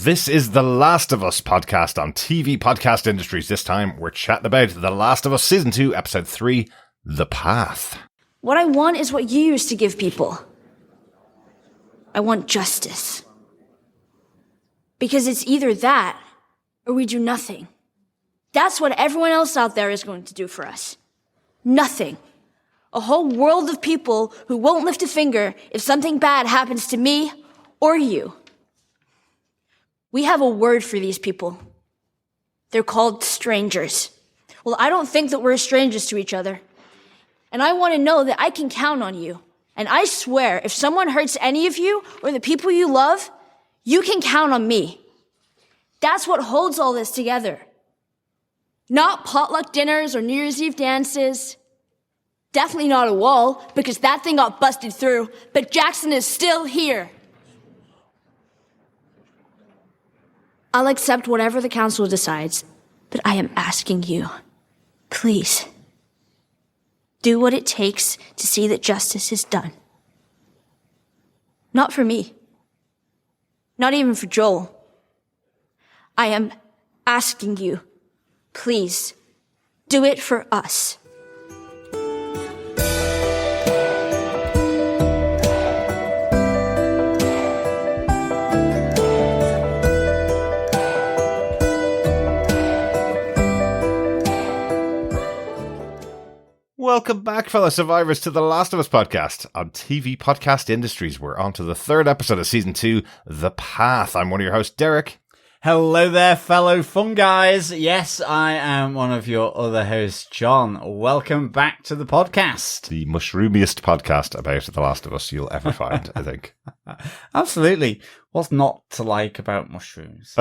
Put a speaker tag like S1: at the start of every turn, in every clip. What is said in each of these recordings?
S1: This is the Last of Us podcast on TV Podcast Industries. This time we're chatting about The Last of Us Season 2, Episode 3, The Path.
S2: What I want is what you used to give people. I want justice. Because it's either that, or we do nothing. That's what everyone else out there is going to do for us. Nothing. A whole world of people who won't lift a finger if something bad happens to me or you. We have a word for these people. They're called strangers. Well, I don't think that we're strangers to each other. And I want to know that I can count on you. And I swear, if someone hurts any of you or the people you love, you can count on me. That's what holds all this together. Not potluck dinners or New Year's Eve dances. Definitely not a wall, because that thing got busted through, but Jackson is still here. I'll accept whatever the council decides, but I am asking you, please, do what it takes to see that justice is done. Not for me. Not even for Joel. I am asking you, please, do it for us.
S1: Welcome back, fellow survivors, to the Last of Us podcast on TV Podcast Industries. We're on to the third episode of Season 2, The Path. I'm one of your hosts, Derek.
S3: Hello there, fellow fun guys. Yes, I am one of your other hosts, John. Welcome back to the podcast.
S1: The mushroomiest podcast about The Last of Us you'll ever find, I think.
S3: Absolutely. What's not to like about mushrooms?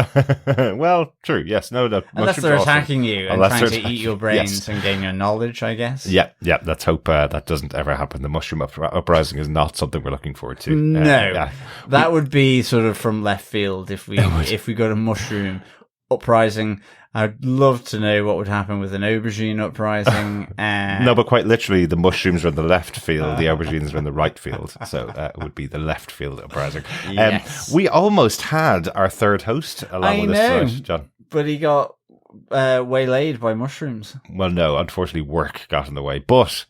S1: Well, true. Yes. No.
S3: Unless they're attacking you and trying to eat your brains
S1: yes.
S3: and gain your knowledge, I guess.
S1: Yeah. Let's hope that doesn't ever happen. The mushroom uprising is not something we're looking forward to.
S3: No. That would be sort of from left field if we got a mushroom uprising. I'd love to know what would happen with an aubergine uprising.
S1: No, but quite literally, the mushrooms are in the left field, the aubergines are in the right field. So it would be the left field uprising.
S3: Yes.
S1: We almost had our third host along with us tonight, John.
S3: But he got waylaid by mushrooms.
S1: Well, no, unfortunately, work got in the way. But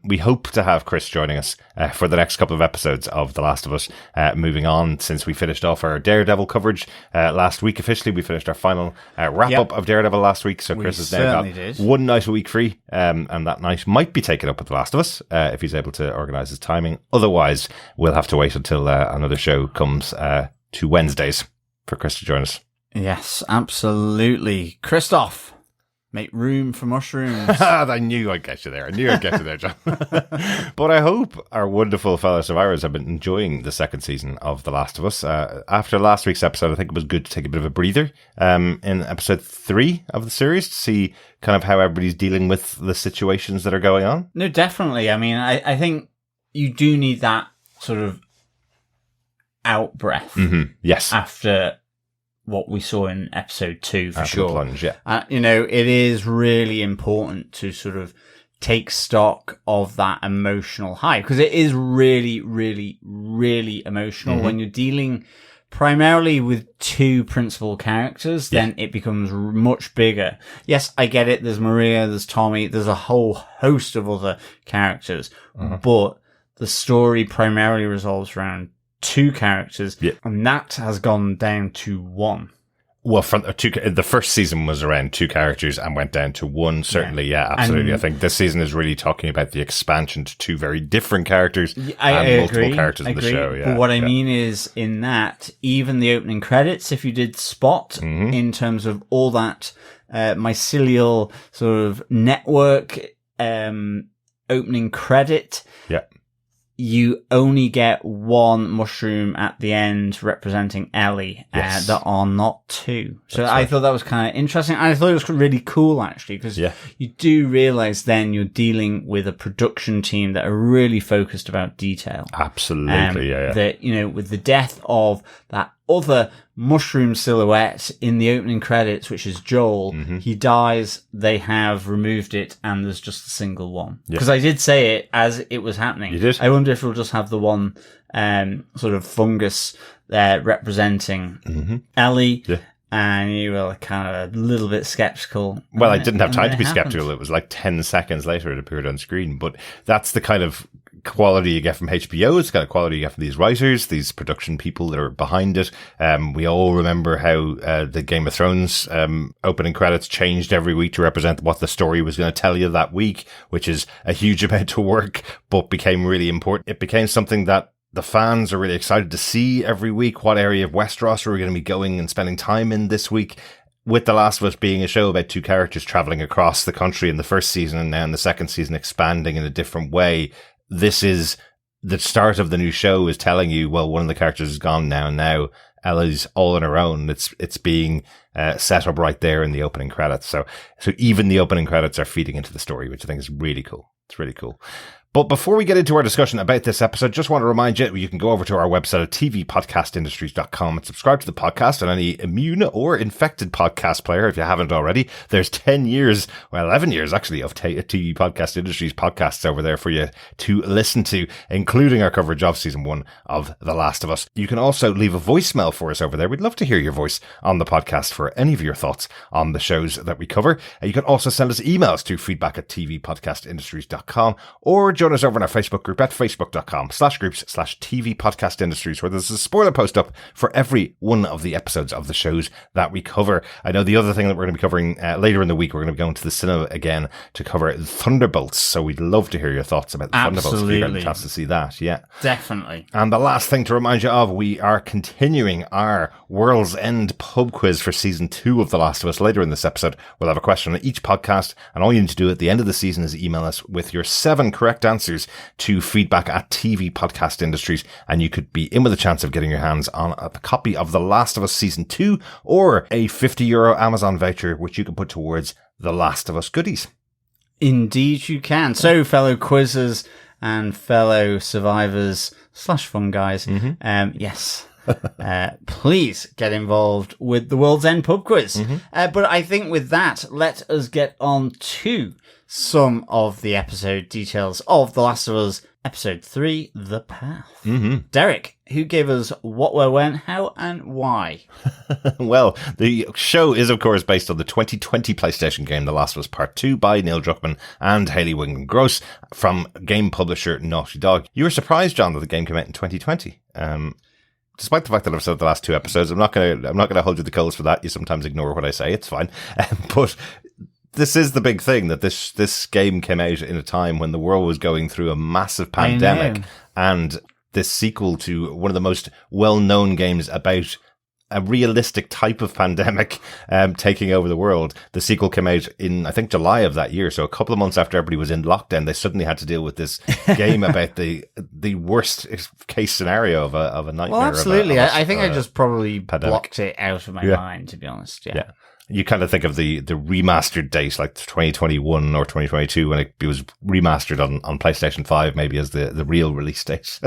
S1: we hope to have Chris joining us for the next couple of episodes of The Last of Us. Moving on, since we finished off our Daredevil coverage last week, officially, we finished our final wrap-up of Daredevil last week. So Chris has now got one night a week free, and that night might be taken up with The Last of Us if he's able to organise his timing. Otherwise, we'll have to wait until another show comes to Wednesdays for Chris to join us.
S3: Yes, absolutely. Christoph. Make room for mushrooms.
S1: I knew I'd get you there. John. But I hope our wonderful fellow survivors have been enjoying the second season of The Last of Us. After last week's episode, I think it was good to take a bit of a breather in episode 3 of the series to see kind of how everybody's dealing with the situations that are going on.
S3: No, definitely. I mean, I think you do need that sort of out-breath.
S1: Mm-hmm. Yes.
S3: After what we saw in episode 2 for
S1: after
S3: sure.
S1: The plunge, yeah.
S3: It is really important to sort of take stock of that emotional high, because it is really, really, really emotional when you're dealing primarily with two principal characters. Then it becomes much bigger. Yes, I get it. There's Maria, there's Tommy, there's a whole host of other characters, but the story primarily resolves around 2 characters, and that has gone down to 1.
S1: Well, the first season was around 2 characters and went down to 1. Certainly, yeah, absolutely. I think this season is really talking about the expansion to 2 very different characters and multiple characters in the show. Yeah,
S3: but what I mean is, in that, even the opening credits, if you did spot, in terms of all that mycelial sort of network opening credit, you only get 1 mushroom at the end representing Ellie. There are not 2. So I thought that was kind of interesting. And I thought it was really cool, actually, because you do realize then you're dealing with a production team that are really focused about detail.
S1: Absolutely,
S3: That, with the death of that other mushroom silhouette in the opening credits, which is Joel, he dies, they have removed it, and there's just a single one. Because I did say it as it was happening.
S1: You did?
S3: I wonder if we'll just have the one sort of fungus representing Ellie.
S1: Yeah.
S3: And you were kind of a little bit skeptical.
S1: Well, I didn't have time to be skeptical. It was like 10 seconds later it appeared on screen. But that's the kind of quality you get from HBO. It's the kind of quality you get from these writers, these production people that are behind it. We all remember how the Game of Thrones opening credits changed every week to represent what the story was going to tell you that week, which is a huge amount of work, but became really important. It became something that the fans are really excited to see every week. What area of Westeros are we going to be going and spending time in this week? With The Last of Us being a show about two characters traveling across the country in the first season and now in the second season expanding in a different way, this is the start of the new show is telling you, well, one of the characters is gone now and now Ellie's all on her own. It's being set up right there in the opening credits. So even the opening credits are feeding into the story, which I think is really cool. It's really cool. But before we get into our discussion about this episode, just want to remind you can go over to our website at tvpodcastindustries.com and subscribe to the podcast on any immune or infected podcast player if you haven't already. There's 11 years actually of TV Podcast Industries podcasts over there for you to listen to, including our coverage of season 1 of The Last of Us. You can also leave a voicemail for us over there. We'd love to hear your voice on the podcast for any of your thoughts on the shows that we cover. You can also send us emails to feedback@tvpodcastindustries.com or join us over in our Facebook group at facebook.com/groups/TV Podcast Industries, where there's a spoiler post up for every one of the episodes of the shows that we cover. I know the other thing that we're going to be covering later in the week, we're going to be going to the cinema again to cover Thunderbolts. So we'd love to hear your thoughts about the Thunderbolts if you had a chance to see that. Yeah,
S3: definitely.
S1: And the last thing to remind you of, we are continuing our World's End pub quiz for season 2 of The Last of Us. Later in this episode, we'll have a question on each podcast, and all you need to do at the end of the season is email us with your 7 correct answers to feedback@TV Podcast Industries, and you could be in with a chance of getting your hands on a copy of The Last of Us season 2 or a €50 Amazon voucher, which you can put towards The Last of Us goodies.
S3: Indeed you can. So, fellow quizzers and fellow survivors / fun guys, yes. Please get involved with the World's End pub quiz. But I think with that, let us get on to some of the episode details of The Last of Us episode 3, The Path. Derek, who gave us what, where, when, how, and why?
S1: Well, the show is, of course, based on the 2020 PlayStation game The Last of Us Part 2 by Neil Druckmann and Hayley Wiggum-Gross from game publisher Naughty Dog. You were surprised, John, that the game came out in 2020. Despite the fact that I've said the last 2 episodes, I'm not gonna hold you the coals for that. You sometimes ignore what I say. It's fine. But this is the big thing, that this game came out in a time when the world was going through a massive pandemic, and this sequel to one of the most well-known games about a realistic type of pandemic taking over the world. The sequel came out in, I think, July of that year. So a couple of months after everybody was in lockdown, they suddenly had to deal with this game about the worst case scenario of a nightmare.
S3: Well, absolutely. I think I just probably
S1: pandemic.
S3: Blocked it out of my mind, to be honest. Yeah.
S1: You kind of think of the remastered date, like 2021 or 2022, when it was remastered on PlayStation 5, maybe as the real release date.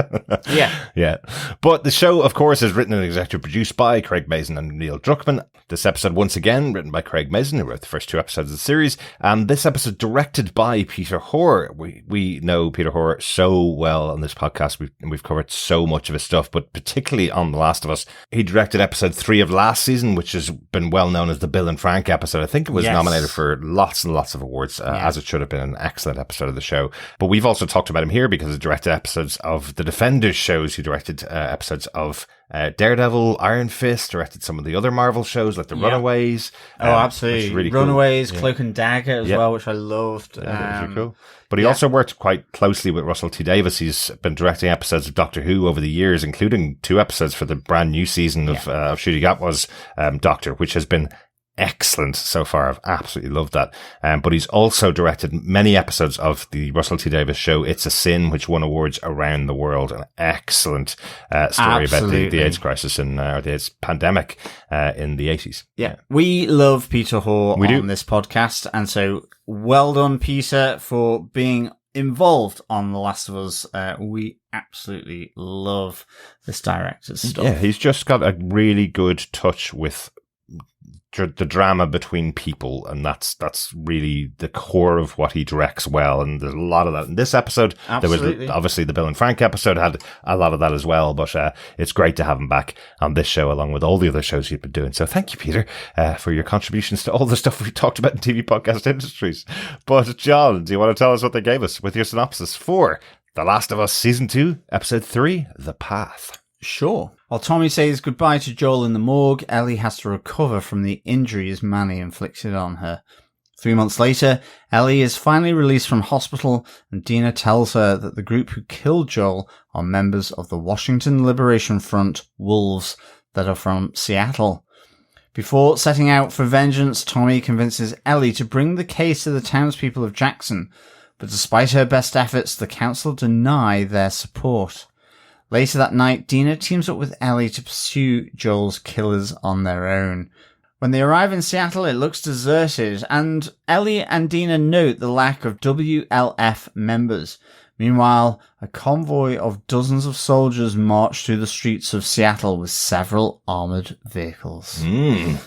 S1: Yeah. But the show, of course, is written and executive produced by Craig Mazin and Neil Druckmann. This episode, once again, written by Craig Mazin, who wrote the first 2 episodes of the series. And this episode directed by Peter Hoar. We know Peter Hoar so well on this podcast. We've covered so much of his stuff, but particularly on The Last of Us. He directed episode 3 of last season, which has been well known as the Bill and Frank episode. I think it was nominated for lots and lots of awards, as it should have been an excellent episode of the show. But we've also talked about him here because he directed episodes of the Defenders shows. He directed episodes of Daredevil, Iron Fist, directed some of the other Marvel shows like The Runaways.
S3: Absolutely.
S1: Really
S3: Runaways,
S1: cool.
S3: Cloak and Dagger as well, which I loved.
S1: Really cool. But he also worked quite closely with Russell T Davies. He's been directing episodes of Doctor Who over the years, including 2 episodes for the brand new season of Ncuti Gatwa's Doctor, which has been excellent so far. I've absolutely loved that. But he's also directed many episodes of the Russell T Davies show It's a Sin, which won awards around the world. An excellent story about the AIDS crisis or the AIDS pandemic in the 80s.
S3: Yeah. We love Peter Hoar on this podcast, and so well done, Peter, for being involved on The Last of Us. We absolutely love this director's stuff.
S1: Yeah, he's just got a really good touch with the drama between people, and that's really the core of what he directs well. And there's a lot of that in this episode.
S3: Absolutely.
S1: There was obviously the Bill and Frank episode had a lot of that as well, but it's great to have him back on this show along with all the other shows he's been doing. So thank you, Peter, for your contributions to all the stuff we talked about in TV podcast industries. But John, do you want to tell us what they gave us with your synopsis for The Last of Us Season 2, Episode 3, The Path?
S3: Sure. While Tommy says goodbye to Joel in the morgue, Ellie has to recover from the injuries Manny inflicted on her. 3 months later, Ellie is finally released from hospital, and Dina tells her that the group who killed Joel are members of the Washington Liberation Front Wolves that are from Seattle. Before setting out for vengeance, Tommy convinces Ellie to bring the case to the townspeople of Jackson, but despite her best efforts, the council deny their support. Later that night, Dina teams up with Ellie to pursue Joel's killers on their own. When they arrive in Seattle, it looks deserted, and Ellie and Dina note the lack of WLF members. Meanwhile, a convoy of dozens of soldiers march through the streets of Seattle with several armoured vehicles. Yes,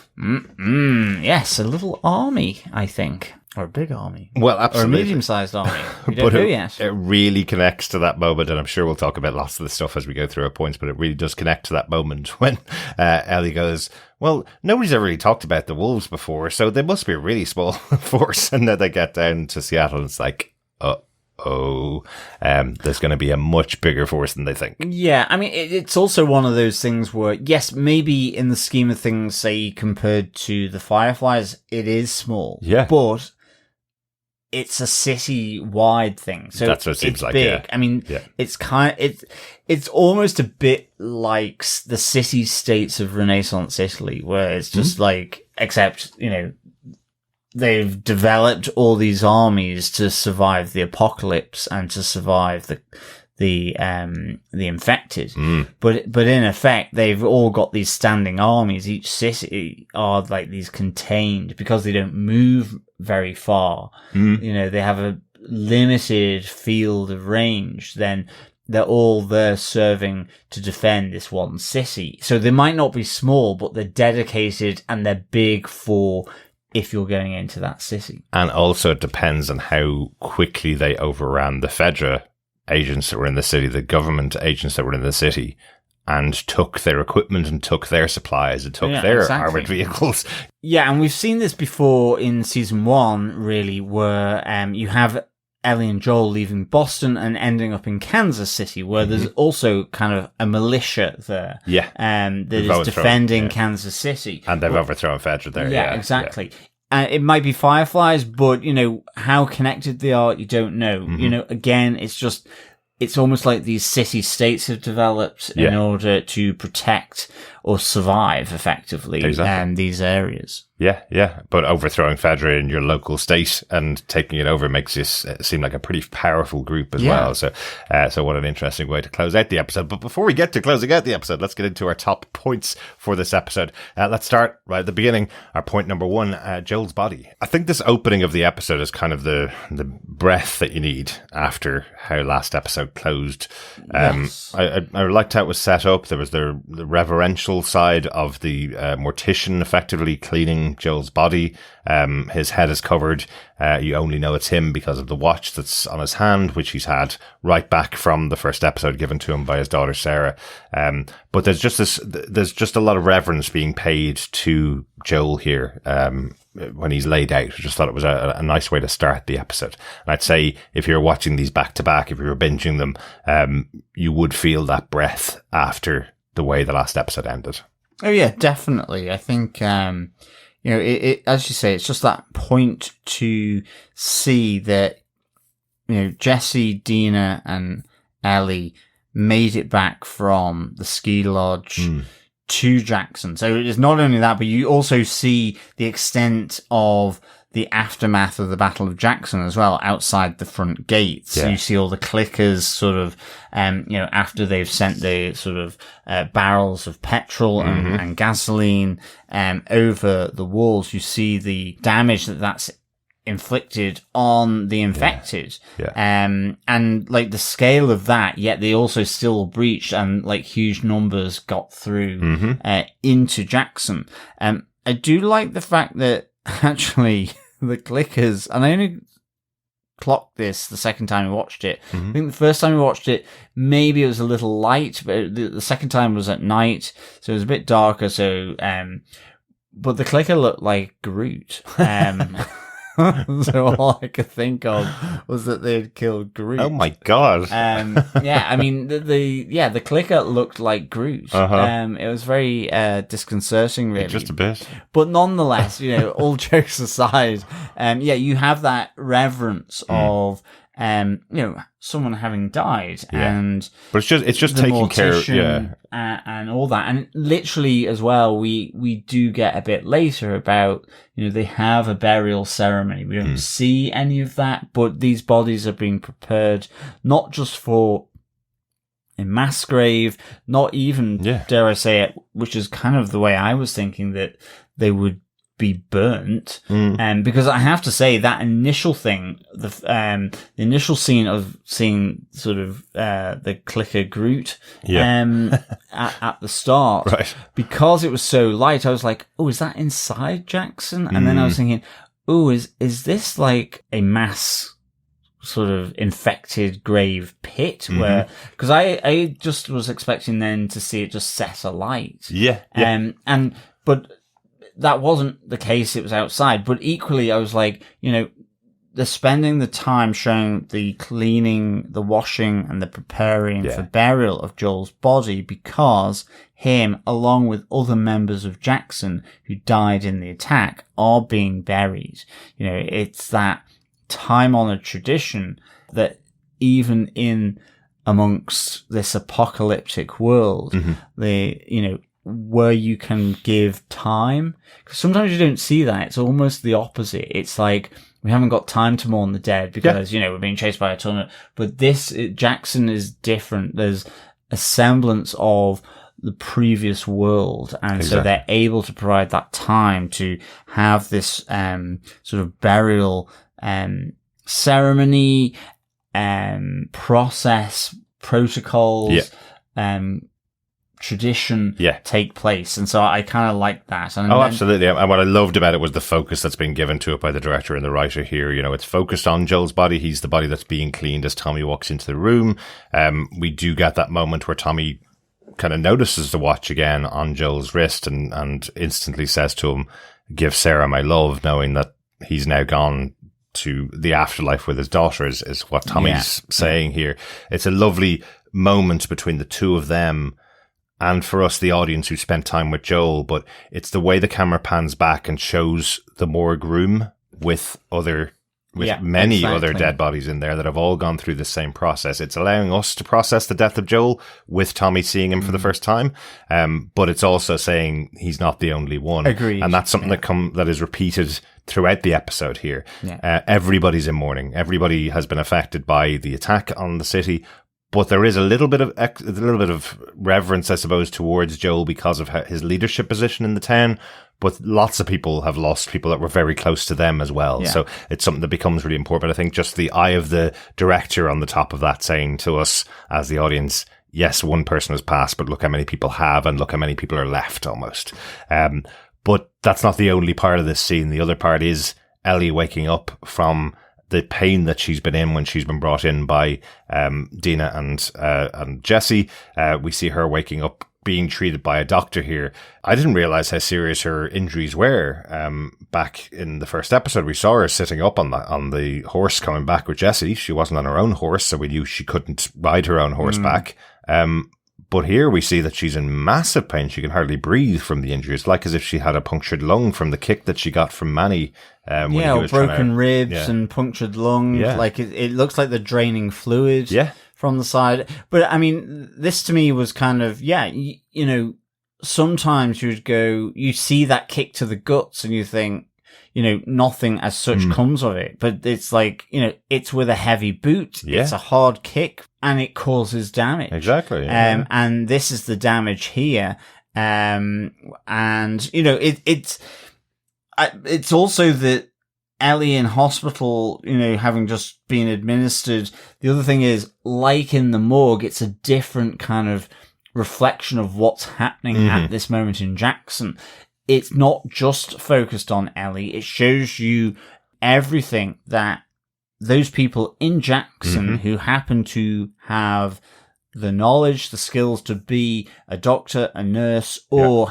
S3: a little army, I think. Or a big army.
S1: Well, absolutely.
S3: Or a medium-sized army. We don't know yet.
S1: It really connects to that moment, and I'm sure we'll talk about lots of the stuff as we go through our points, but it really does connect to that moment when Ellie goes, well, nobody's ever really talked about the Wolves before, so they must be a really small force. And then they get down to Seattle, and it's like, there's going to be a much bigger force than they think.
S3: Yeah, I mean, it's also one of those things where, yes, maybe in the scheme of things, say, compared to the Fireflies, it is small.
S1: Yeah.
S3: But it's a city-wide thing. So
S1: that's what it seems
S3: it's
S1: like,
S3: big.
S1: yeah.
S3: I mean,
S1: Yeah.
S3: it's almost a bit like the city-states of Renaissance Italy, where it's just like, except, they've developed all these armies to survive the apocalypse and to survive the infected. But in effect, they've all got these standing armies. Each city are like these contained because they don't move very far. They have a limited field of range. Then they're all there serving to defend this one city. So they might not be small, but they're dedicated and they're big for if you're going into that city.
S1: And also it depends on how quickly they overran the Fedra agents that were in the city, the government agents that were in the city, and took their equipment and took their supplies and took their armored vehicles.
S3: Yeah, and we've seen this before in season 1, really, where you have Ellie and Joel leaving Boston and ending up in Kansas City, where there's also kind of a militia there.
S1: Yeah.
S3: That is defending Kansas City.
S1: And they've overthrown Fedra there.
S3: Yeah, exactly. Yeah. It might be Fireflies, but, how connected they are, you don't know. Again, it's almost like these city-states have developed in order to protect or survive, effectively, these areas.
S1: Yeah. But overthrowing Fedra in your local state and taking it over makes you seem like a pretty powerful group as well. So what an interesting way to close out the episode. But before we get to closing out the episode, let's get into our top points for this episode. Let's start right at the beginning. Our point number 1, Joel's body. I think this opening of the episode is kind of the breath that you need after how last episode closed.
S3: Yes.
S1: I liked how it was set up. There was the reverential side of the mortician effectively cleaning Joel's body. His head is covered. You only know it's him because of the watch that's on his hand, which he's had right back from the first episode given to him by his daughter Sarah. But there's just a lot of reverence being paid to Joel here when he's laid out. I just thought it was a nice way to start the episode. And I'd say if you're watching these back to back, if you were binging them, you would feel that breath after the way the last episode ended.
S3: Oh yeah, definitely. I think, it as you say, it's just that point to see that, Jesse, Dina and Ellie made it back from the ski lodge to Jackson. So it's not only that, but you also see the extent of the aftermath of the Battle of Jackson as well, outside the front gates. Yeah. You see all the clickers sort of, after they've sent the sort of barrels of petrol and gasoline over the walls. You see the damage that's inflicted on the infected. And like the scale of that, yet they also still breached and like huge numbers got through into Jackson. I do like the fact that actually the clickers, and I only clocked this the second time I watched it. I think the first time I watched it, maybe it was a little light, but the second time was at night, so it was a bit darker. So, but the clicker looked like Groot. So all I could think of was that they had killed Groot.
S1: Oh my god!
S3: Yeah, I mean the clicker looked like Groot. It was very disconcerting, really,
S1: Just a bit.
S3: But nonetheless, all jokes aside, you have that reverence of someone having died,
S1: but it's just taking care of,
S3: and all that, and literally as well, we do get a bit later about they have a burial ceremony. We don't see any of that, but these bodies are being prepared not just for a mass grave, not even dare I say it, which is kind of the way I was thinking that they would be burnt, because I have to say that initial thing, the initial scene of seeing sort of the clicker Groot at the start,
S1: right,
S3: because it was so light, I was like, oh, is that inside Jackson? And then I was thinking, oh, is this like a mass sort of infected grave pit where, because I just was expecting then to see it just set alight, but that wasn't the case. It was outside. But equally, I was like, they're spending the time showing the cleaning, the washing, and the preparing for burial of Joel's body, because him, along with other members of Jackson who died in the attack, are being buried. It's that time-honored tradition that even in amongst this apocalyptic world, where you can give time, because sometimes you don't see that. It's almost the opposite. It's like, we haven't got time to mourn the dead because, we're being chased by a ton of, but Jackson is different. There's a semblance of the previous world. And so they're able to provide that time to have this, sort of burial, ceremony, process, protocols, tradition take place, and so I kind of like that. And
S1: absolutely. And what I loved about it was the focus that's been given to it by the director and the writer here. It's focused on Joel's body. He's the body that's being cleaned as Tommy walks into the room. We do get that moment where Tommy kind of notices the watch again on Joel's wrist and instantly says to him, "Give Sarah my love," knowing that he's now gone to the afterlife with his daughter is what Tommy's saying here. It's a lovely moment between the two of them, and for us, the audience who spent time with Joel, but it's the way the camera pans back and shows the morgue room with many other dead bodies in there that have all gone through the same process. It's allowing us to process the death of Joel with Tommy seeing him for the first time. But it's also saying he's not the only one.
S3: Agreed.
S1: And that's something that is repeated throughout the episode here. Everybody's in mourning. Everybody has been affected by the attack on the city. But there is a little bit of reverence, I suppose, towards Joel because of his leadership position in the town. But lots of people have lost people that were very close to them as well. So it's something that becomes really important. I think just the eye of the director on the top of that saying to us as the audience, yes, one person has passed, but look how many people have and look how many people are left almost. But that's not the only part of this scene. The other part is Ellie waking up from the pain that she's been in when she's been brought in by Dina and Jesse. We see her waking up, being treated by a doctor here. I didn't realize how serious her injuries were. Back in the first episode, we saw her sitting up on the horse coming back with Jesse. She wasn't on her own horse, so we knew she couldn't ride her own horse back. But here we see that she's in massive pain. She can hardly breathe from the injuries, like as if she had a punctured lung from the kick that she got from Manny. When he was
S3: broken ribs and punctured lung. Like it looks like they're draining fluid from the side. But I mean, this to me was kind of, sometimes you see that kick to the guts and you think, nothing as such comes of it. But it's like, it's with a heavy boot. It's a hard kick and it causes damage.
S1: Exactly.
S3: And this is the damage here. It's also that Ellie in hospital, having just been administered. The other thing is, like in the morgue, it's a different kind of reflection of what's happening at this moment in Jackson. it's not just focused on Ellie. It shows you everything that those people in Jackson who happen to have the knowledge, the skills to be a doctor, a nurse, or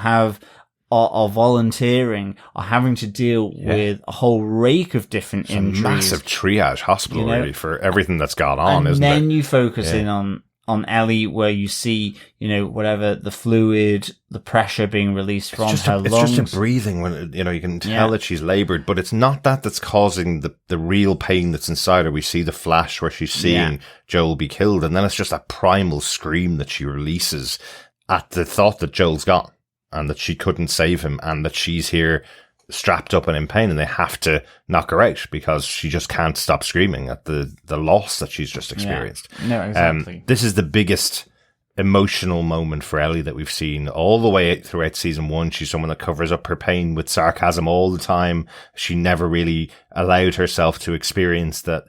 S3: are volunteering, are having to deal with a whole rake of different injuries.
S1: A massive triage hospital, really, for everything that's gone on, isn't it?
S3: And then you focus in on Ellie, where you see, whatever the fluid, the pressure being released from her lungs.
S1: It's just a breathing when, you can tell that she's laboured, but it's not that's causing the real pain that's inside her. We see the flash where she's seeing Joel be killed, and then it's just that primal scream that she releases at the thought that Joel's gone and that she couldn't save him and that she's here strapped up and in pain, and they have to knock her out because she just can't stop screaming at the loss that she's just experienced.
S3: No, exactly.
S1: This is the biggest emotional moment for Ellie that we've seen all the way throughout season 1. She's someone that covers up her pain with sarcasm all the time. She never really allowed herself to experience that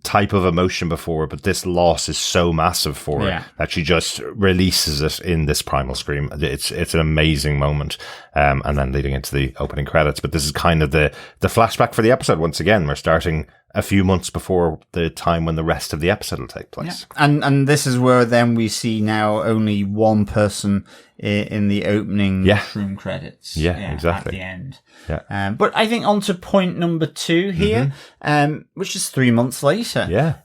S1: type of emotion before, but this loss is so massive for her that she just releases it in this primal scream. It's an amazing moment, and then leading into the opening credits. But this is kind of the flashback for the episode. Once again, we're starting a few months before the time when the rest of the episode will take place.
S3: And this is where then we see now only one person in the opening room credits.
S1: Exactly.
S3: At the end. But I think on to point number 2 here, which is 3 months later.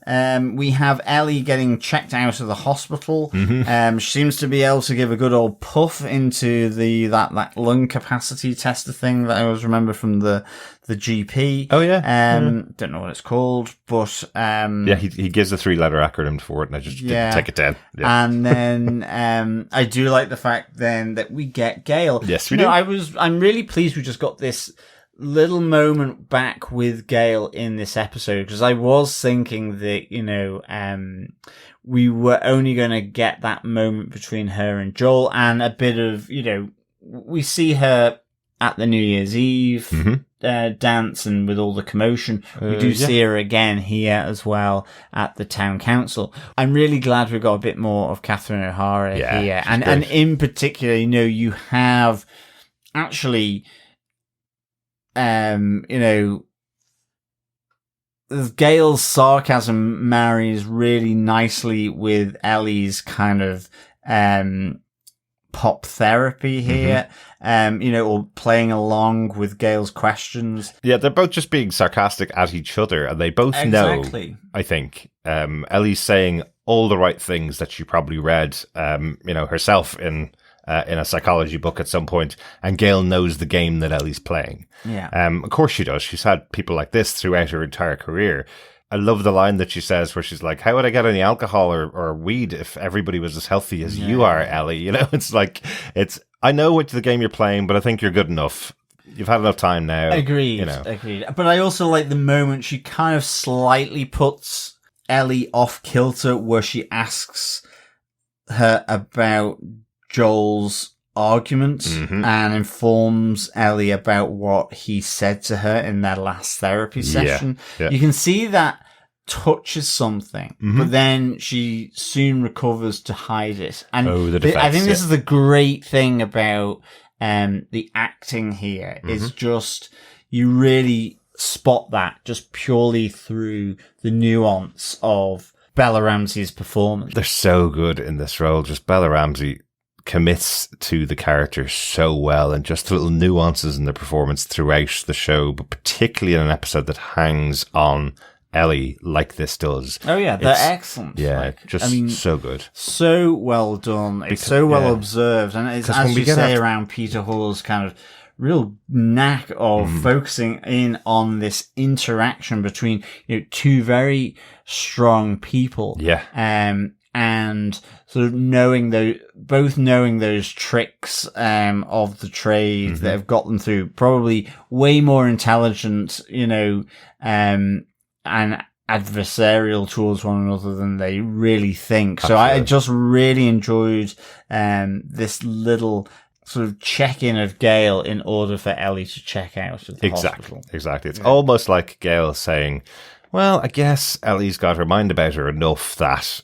S3: We have Ellie getting checked out of the hospital. She seems to be able to give a good old puff into that lung capacity tester thing that I always remember from the GP.
S1: Oh yeah.
S3: Don't know what it's called, but
S1: he gives a 3-letter acronym for it, and I just didn't take it down.
S3: And then I do like the fact then that we get Gale.
S1: Yes, we do.
S3: I'm really pleased we just got this little moment back with Gale in this episode, because I was thinking that we were only going to get that moment between her and Joel, and a bit of we see her at the New Year's Eve dance and with all the commotion. We do see her again here as well at the town council. I'm really glad we got a bit more of Catherine O'Hara here. And in particular, you have actually, Gale's sarcasm marries really nicely with Ellie's kind of, pop therapy here, or playing along with Gale's questions. Yeah,
S1: they're both just being sarcastic at each other, and they both know, I think, Ellie's saying all the right things that she probably read, herself in a psychology book at some point, and Gale knows the game that Ellie's playing. Of course she does. She's had people like this throughout her entire career. I love the line that she says where she's like, how would I get any alcohol or weed if everybody was as healthy as you are, Ellie? It's like, I know what the game you're playing, but I think you're good enough. You've had enough time now.
S3: Agreed. But I also like the moment she kind of slightly puts Ellie off kilter, where she asks her about Joel's argument and informs Ellie about what he said to her in their last therapy session. You can see that touches something, but then she soon recovers to hide it. And I think this is the great thing about the acting here, is just you really spot that just purely through the nuance of Bella Ramsey's performance.
S1: They're so good in this role. Just Bella Ramsey commits to the character so well, and just little nuances in the performance throughout the show, but particularly in an episode that hangs on Ellie like this does.
S3: Oh yeah, they're excellent.
S1: Yeah, so good.
S3: So well done. It's so well observed. And it's, as you say, around Peter Hall's kind of real knack of focusing in on this interaction between two very strong people.
S1: Yeah.
S3: And sort of both knowing those tricks of the trade that have got them through, probably way more intelligent, and adversarial towards one another than they really think. Absolutely. So I just really enjoyed this little sort of check-in of Gale in order for Ellie to check out of the hospital.
S1: Exactly. It's almost like Gale saying, well, I guess Ellie's got her mind about her enough that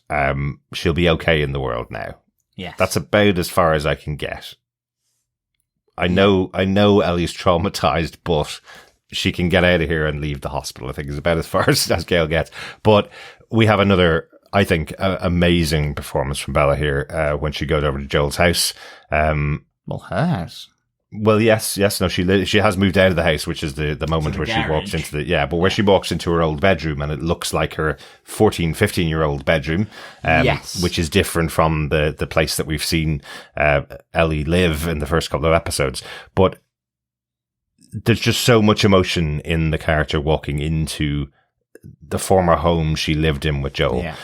S1: she'll be okay in the world now.
S3: Yes.
S1: That's about as far as I can get. I know Ellie's traumatized, but she can get out of here and leave the hospital, I think is about as far as Gail gets. But we have another, I think, amazing performance from Bella here when she goes over to Joel's house.
S3: Well, her house.
S1: Well, yes, no, she has moved out of the house, which is the moment where
S3: garage.
S1: she walks into where she walks into her old bedroom, and it looks like her 14, 15-year-old bedroom,
S3: yes,
S1: which is different from the place that we've seen Ellie live in the first couple of episodes. But there's just so much emotion in the character walking into the former home she lived in with Joel.
S3: Yeah.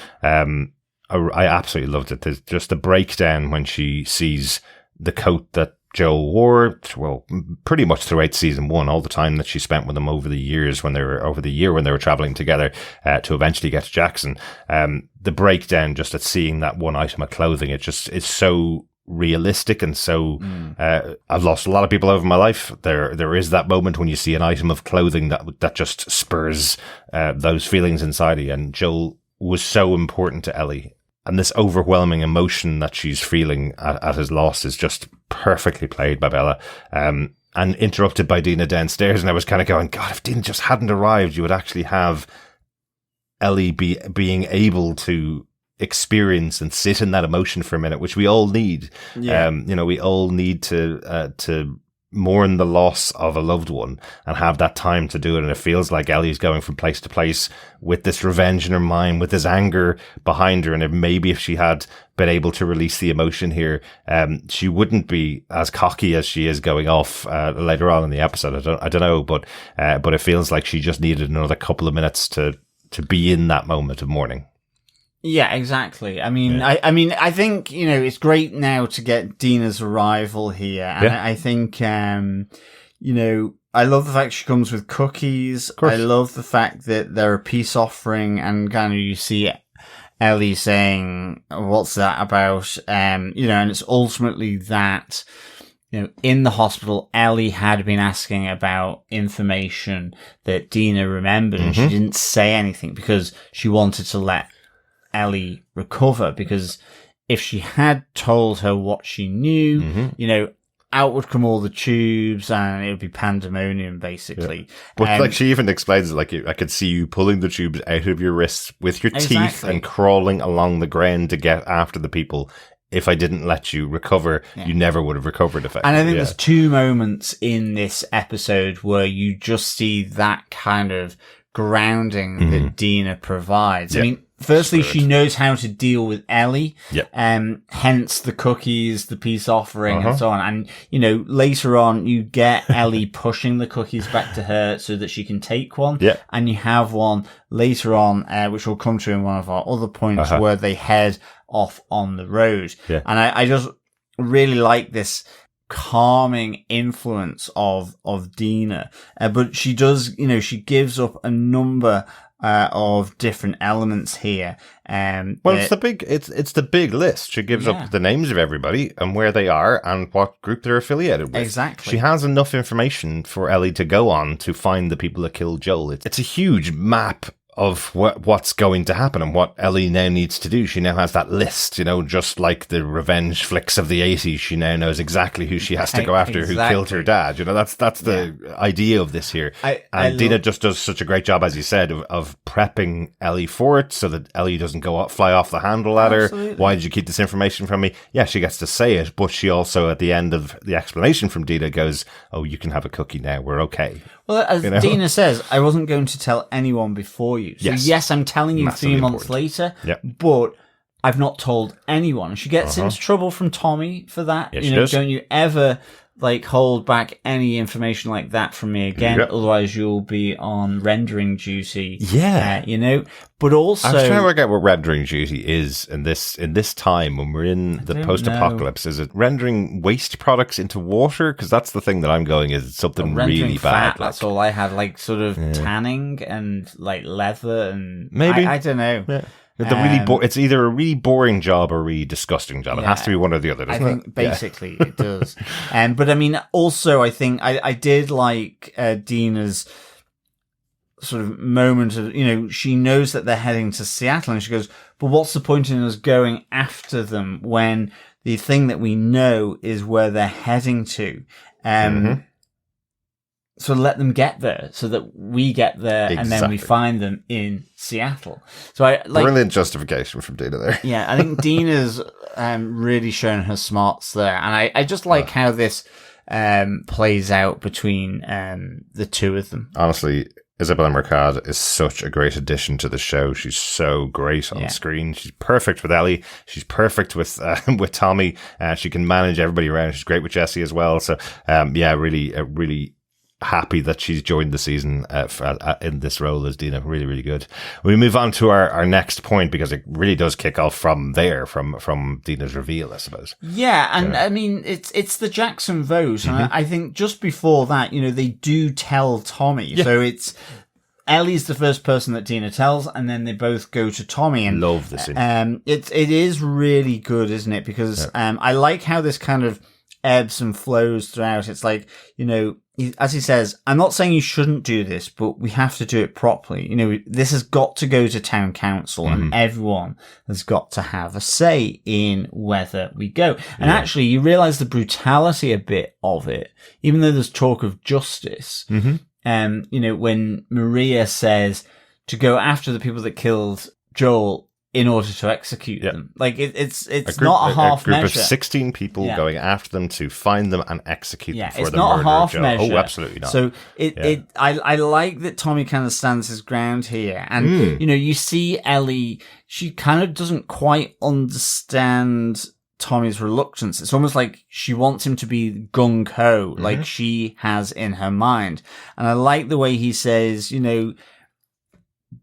S1: I absolutely loved it. There's just the breakdown when she sees the coat that Joel wore, well, pretty much throughout season 1, all the time that she spent with him over the year when they were traveling together to eventually get to Jackson. The breakdown just at seeing that one item of clothing, it's so realistic and so I've lost a lot of people over my life. There is that moment when you see an item of clothing that just spurs those feelings inside you, and Joel was so important to Ellie. And this overwhelming emotion that she's feeling at his loss is just perfectly played by Bella. And interrupted by Dina downstairs. And I was kind of going, God, if Dina just hadn't arrived, you would actually have Ellie being able to experience and sit in that emotion for a minute, which we all need. Yeah. We all need to mourn the loss of a loved one and have that time to do it. And it feels like Ellie's going from place to place with this revenge in her mind, with this anger behind her. And maybe if she had been able to release the emotion here, she wouldn't be as cocky as she is going off later on in the episode. I don't know, but it feels like she just needed another couple of minutes to be in that moment of mourning.
S3: Yeah, exactly. I mean, yeah. I think, it's great now to get Dina's arrival here. And yeah. I think, I love the fact she comes with cookies. I love the fact that they're a peace offering, and kind of you see Ellie saying, what's that about? And it's ultimately that, in the hospital, Ellie had been asking about information that Dina remembered, and she didn't say anything because she wanted to let Ellie recover, because if she had told her what she knew, out would come all the tubes and it would be pandemonium, basically.
S1: Yeah. But she even explains it like, I could see you pulling the tubes out of your wrists with your teeth and crawling along the ground to get after the people. If I didn't let you recover, you never would have recovered effectively.
S3: And I think there's 2 moments in this episode where you just see that kind of grounding that Dina provides. I mean, firstly, she knows how to deal with Ellie, hence the cookies, the peace offering, and so on. And, later on, you get Ellie pushing the cookies back to her so that she can take one. Yeah. And you have one later on, which we'll come to in one of our other points, where they head off on the road. Yeah. And I just really like this calming influence of Dina. But she does, she gives up a number of different elements here.
S1: It's the big list. She gives up the names of everybody and where they are and what group they're affiliated with.
S3: Exactly.
S1: She has enough information for Ellie to go on to find the people that killed Joel. It's a huge map of what's going to happen and what Ellie now needs to do. She now has that list, just like the revenge flicks of the 80s. She now knows exactly who she has to go after, who killed her dad. That's the idea of this here. And Dina just does such a great job, as you said, of prepping Ellie for it so that Ellie doesn't fly off the handle at her. Why did you keep this information from me? Yeah, she gets to say it, but she also, at the end of the explanation from Dina, goes, oh, you can have a cookie now. We're okay.
S3: Well, as Dina says, I wasn't going to tell anyone before you. So yes, I'm telling you
S1: massively
S3: 3 months later, but I've not told anyone. She gets into trouble from Tommy for that.
S1: Yes, she does.
S3: Don't you ever hold back any information like that from me again. Otherwise you'll be on rendering duty.
S1: Yeah.
S3: But also,
S1: I was trying to work out what rendering duty is in this time when we're in the post-apocalypse. Is it rendering waste products into water? Because that's the thing that I'm going is something really bad.
S3: That's all I had, tanning and leather and
S1: maybe
S3: I don't know.
S1: Yeah. It's either a really boring job or a really disgusting job. It has to be one or the other, doesn't it?
S3: I think basically it does. But I mean, also I think I did like Dina's sort of moment of, she knows that they're heading to Seattle and she goes, but what's the point in us going after them when the thing that we know is where they're heading to? So let them get there so that we get there and then we find them in Seattle. So I like
S1: brilliant justification from Dina there.
S3: Yeah, I think Dina's really shown her smarts there. And I just like how this plays out between the two of them.
S1: Honestly, Isabella Mercado is such a great addition to the show. She's so great on screen. She's perfect with Ellie. She's perfect with Tommy. She can manage everybody around. She's great with Jesse as well. So, really happy that she's joined the season in this role as Dina. Really, really good. We move on to our next point because it really does kick off from there, from Dina's reveal, I suppose.
S3: Yeah, and I mean, it's the Jackson vote. And I think just before that, they do tell Tommy. Yeah. So it's Ellie's the first person that Dina tells, and then they both go to Tommy. And
S1: love this scene.
S3: It is really good, isn't it? Because I like how this kind of ebbs and flows throughout. It's like, as he says, I'm not saying you shouldn't do this, but we have to do it properly. This has got to go to town council and everyone has got to have a say in whether we go. And actually, you realize the brutality a bit of it, even though there's talk of justice. When Maria says to go after the people that killed Joel in order to execute them. Like, it's not a half measure.
S1: A group of 16 people going after them to find them and execute them for the murder of Joel.
S3: It's not a half measure.
S1: Oh, absolutely not.
S3: So I like that Tommy kind of stands his ground here. And, you see Ellie, she kind of doesn't quite understand Tommy's reluctance. It's almost like she wants him to be gung-ho, like she has in her mind. And I like the way he says,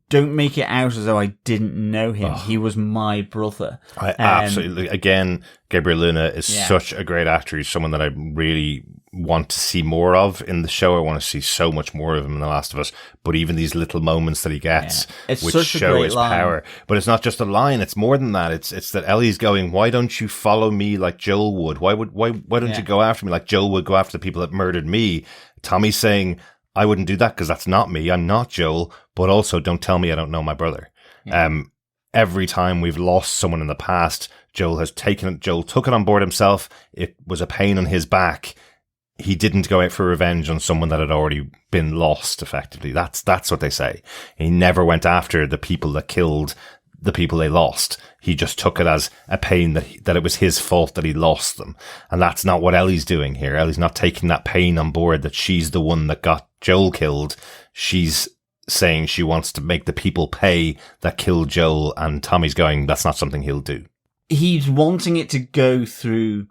S3: don't make it out as though I didn't know him. He was my brother.
S1: I absolutely. Again, Gabriel Luna is such a great actor. He's someone that I really want to see more of in the show. I want to see so much more of him in The Last of Us. But even these little moments that he gets, which show his power. But it's not just a line. It's more than that. It's that Ellie's going, why don't you follow me like Joel would? Why don't you go after me like Joel would go after the people that murdered me? Tommy's saying, I wouldn't do that because that's not me. I'm not Joel. But also, don't tell me I don't know my brother. Every time we've lost someone in the past, Joel took it on board himself. It was a pain on his back. He didn't go out for revenge on someone that had already been lost, effectively. That's what they say. He never went after the people that killed the people they lost. He just took it as a pain that it was his fault that he lost them. And that's not what Ellie's doing here. Ellie's not taking that pain on board that she's the one that got Joel killed. She's saying she wants to make the people pay that killed Joel, and Tommy's going, that's not something he'll do.
S3: He's wanting it to go through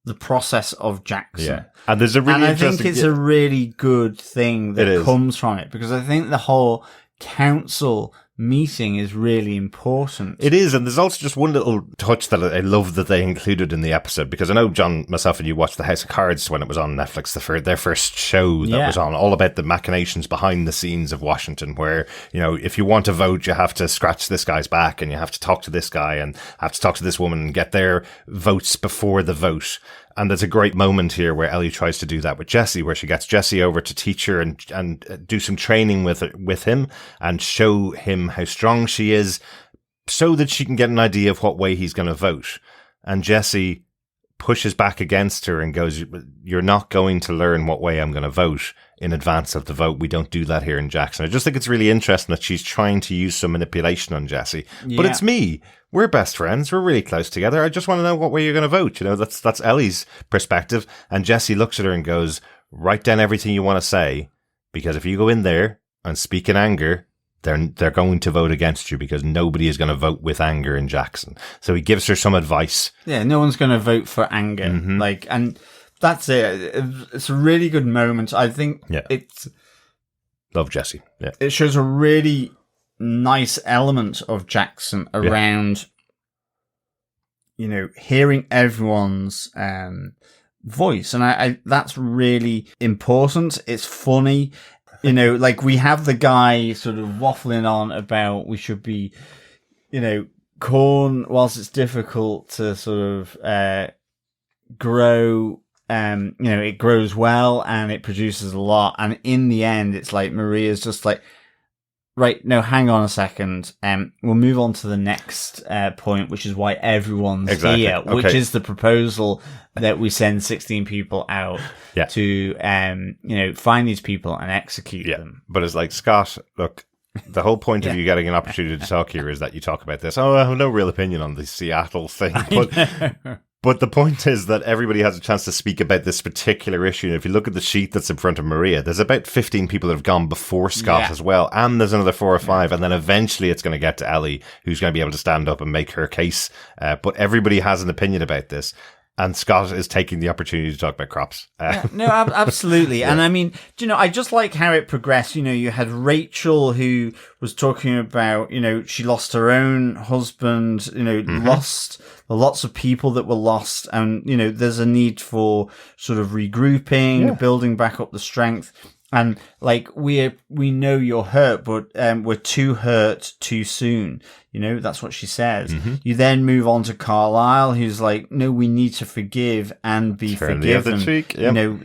S3: the process of Jackson.
S1: Yeah. And there's a really
S3: I think it's a really good thing that comes from it, because I think the whole council meeting is really important.
S1: It is, and there's also just one little touch that I love that they included in the episode, because I know, John, myself and you watched The House of Cards when it was on Netflix, their first show that was on, all about the machinations behind the scenes of Washington, where, if you want to vote, you have to scratch this guy's back, and you have to talk to this guy, and have to talk to this woman, and get their votes before the vote. And there's a great moment here where Ellie tries to do that with Jesse, where she gets Jesse over to teach her and do some training with him and show him how strong she is so that she can get an idea of what way he's going to vote. And Jesse pushes back against her and goes, you're not going to learn what way I'm going to vote in advance of the vote. We don't do that here in Jackson. I just think it's really interesting that she's trying to use some manipulation on Jesse. Yeah. But it's me. We're best friends. We're really close together. I just want to know what way you're going to vote. That's Ellie's perspective. And Jesse looks at her and goes, write down everything you want to say, because if you go in there and speak in anger, they're going to vote against you, because nobody is going to vote with anger in Jackson. So he gives her some advice.
S3: Yeah, no one's going to vote for anger. And that's it. It's a really good moment. I think it's...
S1: Love Jesse. Yeah.
S3: It shows a really nice element of Jackson around, hearing everyone's voice. And I that's really important. It's funny. We have the guy sort of waffling on about we should be, corn, whilst it's difficult to sort of grow, it grows well and it produces a lot. And in the end, it's like Maria's just like, right, no, hang on a second. We'll move on to the next point, which is why everyone's here, which is the proposal that we send 16 people out to, find these people and execute them.
S1: But it's like, Scott, look, the whole point of you getting an opportunity to talk here is that you talk about this. Oh, I have no real opinion on the Seattle thing, but the point is that everybody has a chance to speak about this particular issue. And if you look at the sheet that's in front of Maria, there's about 15 people that have gone before Scott as well. And there's another 4 or 5. And then eventually it's going to get to Ellie, who's going to be able to stand up and make her case. But everybody has an opinion about this. And Scott is taking the opportunity to talk about crops.
S3: No, absolutely. And I mean, I just like how it progressed. You had Rachel, who was talking about, she lost her own husband, lots of people that were lost. And, there's a need for sort of regrouping, building back up the strength. And like, we know you're hurt, but we're too hurt too soon. That's what she says. Mm-hmm. You then move on to Carlisle, who's like, no, we need to forgive and be forgiven.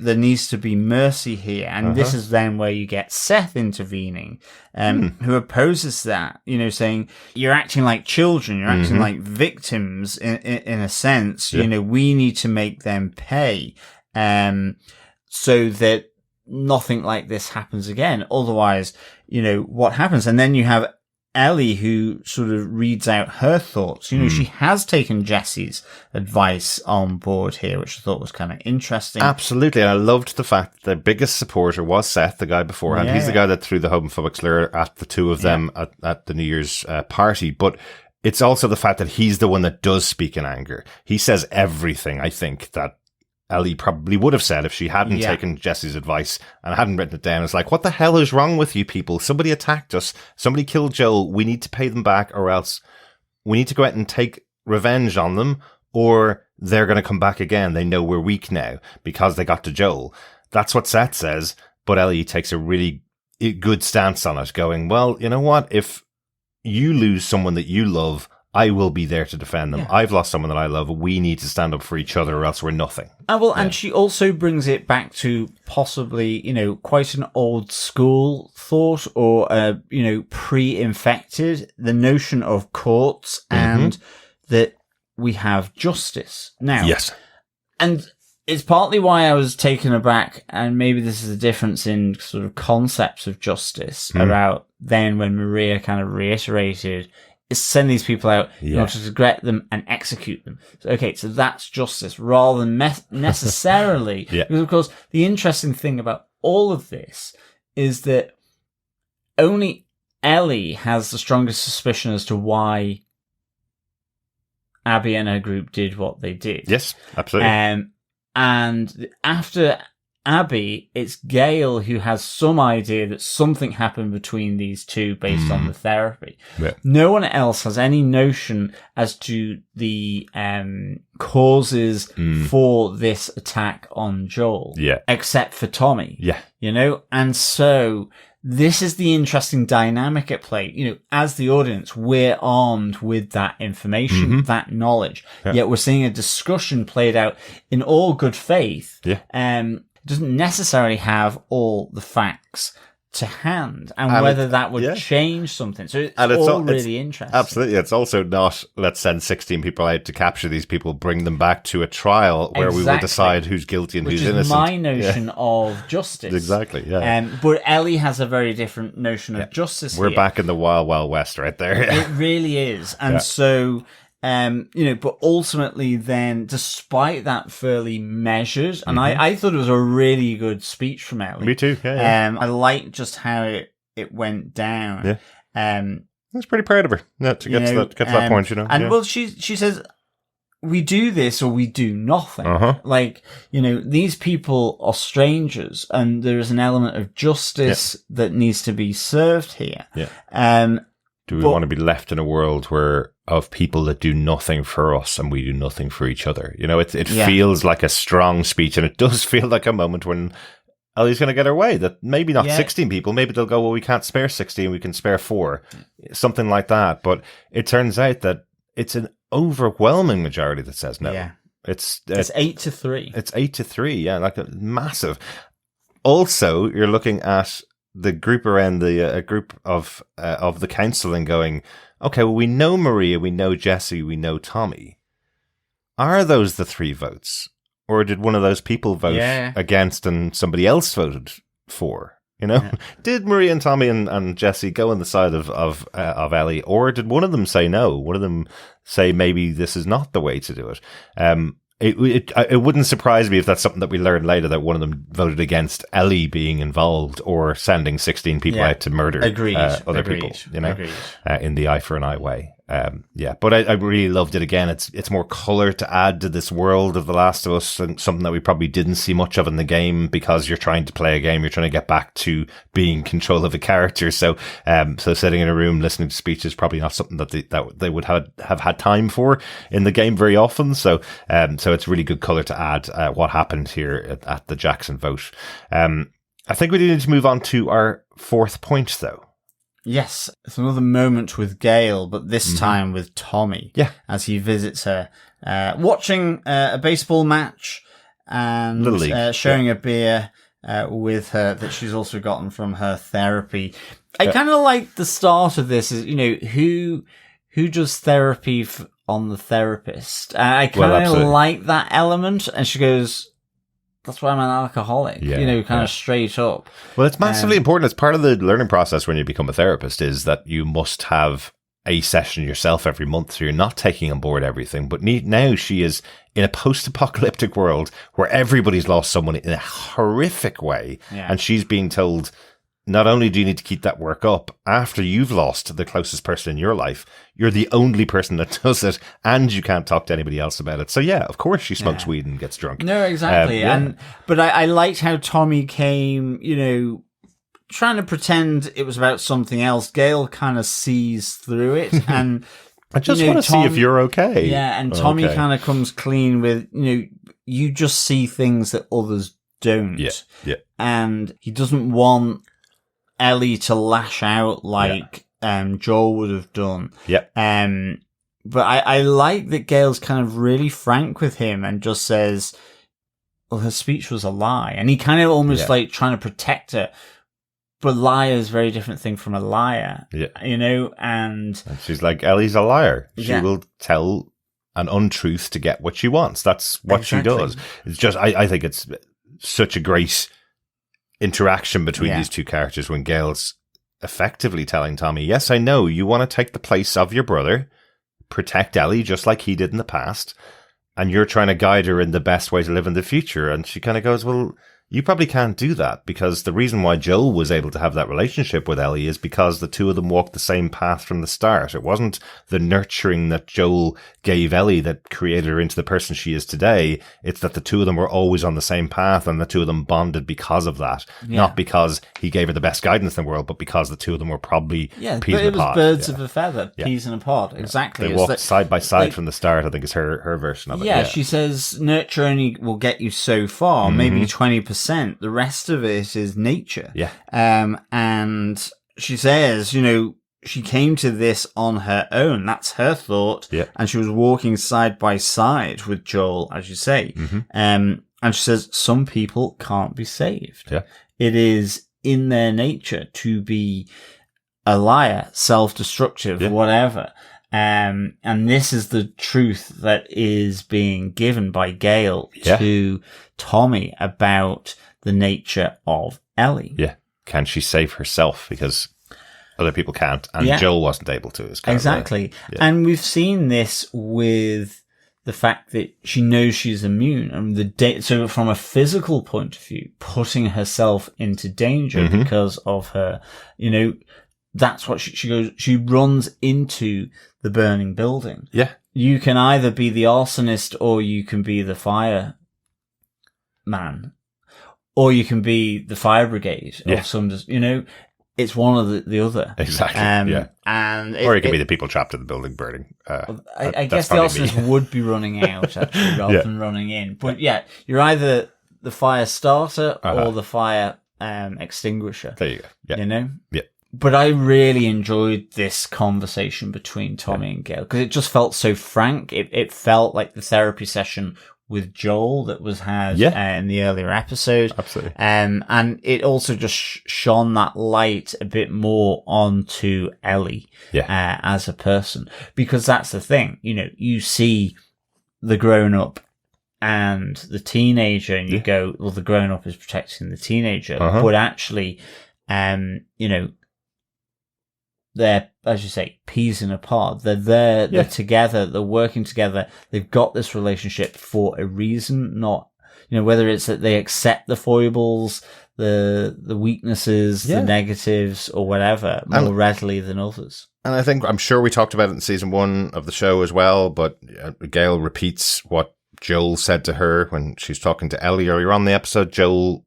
S3: There needs to be mercy here. And this is then where you get Seth intervening, who opposes that, saying, you're acting like children, you're acting like victims in a sense. We need to make them pay, so that nothing like this happens again. Otherwise, what happens? And then you have Ellie, who sort of reads out her thoughts. She has taken Jesse's advice on board here, which I thought was kind of interesting.
S1: Absolutely. And I loved the fact that the biggest supporter was Seth, the guy beforehand. He's the guy that threw the homophobic slur at the two of them at the New Year's party. But it's also the fact that he's the one that does speak in anger. He says everything, I think, that Ellie probably would have said if she hadn't taken Jesse's advice and hadn't written it down. It's like, what the hell is wrong with you people? Somebody attacked us. Somebody killed Joel. We need to pay them back, or else we need to go out and take revenge on them, or they're going to come back again. They know we're weak now because they got to Joel. That's what Seth says. But Ellie takes a really good stance on it, going, well, you know what? If you lose someone that you love, I will be there to defend them. I've lost someone that I love. We need to stand up for each other, or else we're nothing.
S3: And she also brings it back to possibly, quite an old school thought, or, pre-infected, the notion of courts and that we have justice. Now, and it's partly why I was taken aback, and maybe this is a difference in sort of concepts of justice about then when Maria kind of reiterated, is send these people out in order to regret them and execute them. So that's justice rather than necessarily. Because, of course, the interesting thing about all of this is that only Ellie has the strongest suspicion as to why Abby and her group did what they did.
S1: Yes, absolutely.
S3: And after Abby, it's Gail who has some idea that something happened between these two based on the therapy. No one else has any notion as to the causes for this attack on Joel, except for Tommy. And so this is the interesting dynamic at play. As the audience, we're armed with that information, that knowledge, yet we're seeing a discussion played out in all good faith. Doesn't necessarily have all the facts to hand, and whether that would change something. So it's all really interesting.
S1: Absolutely. It's also not, let's send 16 people out to capture these people, bring them back to a trial where we will decide who's guilty and who's innocent. Which is
S3: my notion of justice.
S1: Exactly,
S3: but Ellie has a very different notion of justice.
S1: We're back in the Wild Wild West right there.
S3: It really is. And so... but ultimately then, despite that fairly measured, and I thought it was a really good speech from Ellie.
S1: Me too,
S3: I liked just how it went down.
S1: I was pretty proud of her to get to that point,
S3: And well, she says, we do this or we do nothing. Like, these people are strangers, and there is an element of justice that needs to be served here.
S1: Do we want to be left in a world of people that do nothing for us and we do nothing for each other? It feels like a strong speech, and it does feel like a moment when Ellie's going to get her way, that maybe not 16 people, maybe they'll go, well, we can't spare 16, we can spare 4, something like that. But it turns out that it's an overwhelming majority that says no. It's 8-3. It's 8-3, like a massive. Also, you're looking at the group around a group of the council and going, okay, well, we know Maria, we know Jesse, we know Tommy. Are those the 3 votes? Or did one of those people vote against and somebody else voted for? You know, did Maria and Tommy and Jesse go on the side of Ellie, or did one of them say no? One of them say maybe this is not the way to do it. It wouldn't surprise me if that's something that we learn later, that one of them voted against Ellie being involved or sending 16 people out to murder other people. You know, in the eye for an eye way. But I really loved it. Again, it's more color to add to this world of The Last of Us, and something that we probably didn't see much of in the game, because you're trying to play a game, you're trying to get back to being in control of a character. So sitting in a room listening to speech is probably not something that they would have had time for in the game very often. So it's really good color to add what happened here at the Jackson vote. I think we need to move on to our 4th point, though.
S3: Yes, it's another moment with Gale, but this time with Tommy.
S1: Yeah.
S3: As he visits her, watching a baseball match and sharing a beer with her that she's also gotten from her therapy. I kind of like the start of this, is, you know, who does therapy on the therapist? I kind of like that element. And she goes, that's why I'm an alcoholic, kind of straight up. Well,
S1: it's massively important. It's part of the learning process when you become a therapist, is that you must have a session yourself every month, so you're not taking on board everything. But now she is in a post-apocalyptic world where everybody's lost someone in a horrific way, and she's being told, not only do you need to keep that work up, after you've lost the closest person in your life, you're the only person that does it, and you can't talk to anybody else about it. So yeah, of course she smokes weed and gets drunk.
S3: No, exactly. But I liked how Tommy came, trying to pretend it was about something else. Gale kind of sees through it, and
S1: I just want to see if you're okay.
S3: Yeah, and Tommy kind of comes clean with, you just see things that others don't.
S1: Yeah.
S3: And he doesn't want Ellie to lash out like Joel would have done.
S1: Yeah.
S3: But I like that Gale's kind of really frank with him and just says, well, her speech was a lie. And he kind of almost like trying to protect her. But liar is a very different thing from a liar.
S1: Yeah.
S3: And
S1: she's like, Ellie's a liar. She will tell an untruth to get what she wants. That's what she does. It's just, I think it's such a great interaction between these two characters when Gale's effectively telling Tommy, yes, I know you want to take the place of your brother, protect Ellie just like he did in the past, and you're trying to guide her in the best way to live in the future. And she kind of goes, well, you probably can't do that, because the reason why Joel was able to have that relationship with Ellie is because the two of them walked the same path from the start. It wasn't the nurturing that Joel gave Ellie that created her into the person she is today. It's that the two of them were always on the same path, and the two of them bonded because of that. Not because he gave her the best guidance in the world, but because the two of them were probably peas in a pod.
S3: Birds of a feather, peas in a pod. Exactly.
S1: They walked side by side from the start, I think is her version of it.
S3: Yeah, she says nurture only will get you so far, maybe 20%. The rest of it is nature.
S1: Yeah.
S3: And she says, she came to this on her own. That's her thought.
S1: Yeah.
S3: And she was walking side by side with Joel, as you say. And she says, some people can't be saved.
S1: Yeah.
S3: It is in their nature to be a liar, self-destructive, whatever. And this is the truth that is being given by Gale to Tommy about the nature of Ellie.
S1: Yeah. Can she save herself? Because other people can't, and Joel wasn't able to.
S3: Exactly. And we've seen this with the fact that she knows she's immune, and so from a physical point of view, putting herself into danger because of her, that's what she goes, she runs into the burning building.
S1: Yeah.
S3: You can either be the arsonist or you can be the fireman, or you can be the fire brigade of some, it's one or the other.
S1: Exactly. Or you can be the people trapped in the building burning.
S3: I guess the arsonist would be running out actually rather than running in. But you're either the fire starter or the fire extinguisher.
S1: There you go. Yeah.
S3: But I really enjoyed this conversation between Tommy and Gale because it just felt so frank. It felt like the therapy session with Joel that was had
S1: Yeah.
S3: in the earlier episode.
S1: Absolutely.
S3: And it also just shone that light a bit more onto Ellie as a person, because that's the thing. You know, you see the grown-up and the teenager, and you go, well, the grown-up is protecting the teenager, but actually, you know, they're, as you say, peas in a pod. They're there, they're together, they're working together. They've got this relationship for a reason, not, you know, whether it's that they accept the foibles, the weaknesses, the negatives, or whatever, more readily than others.
S1: And I'm sure we talked about it in season 1 of the show as well, but Gail repeats what Joel said to her when she's talking to Ellie earlier on in the episode. Joel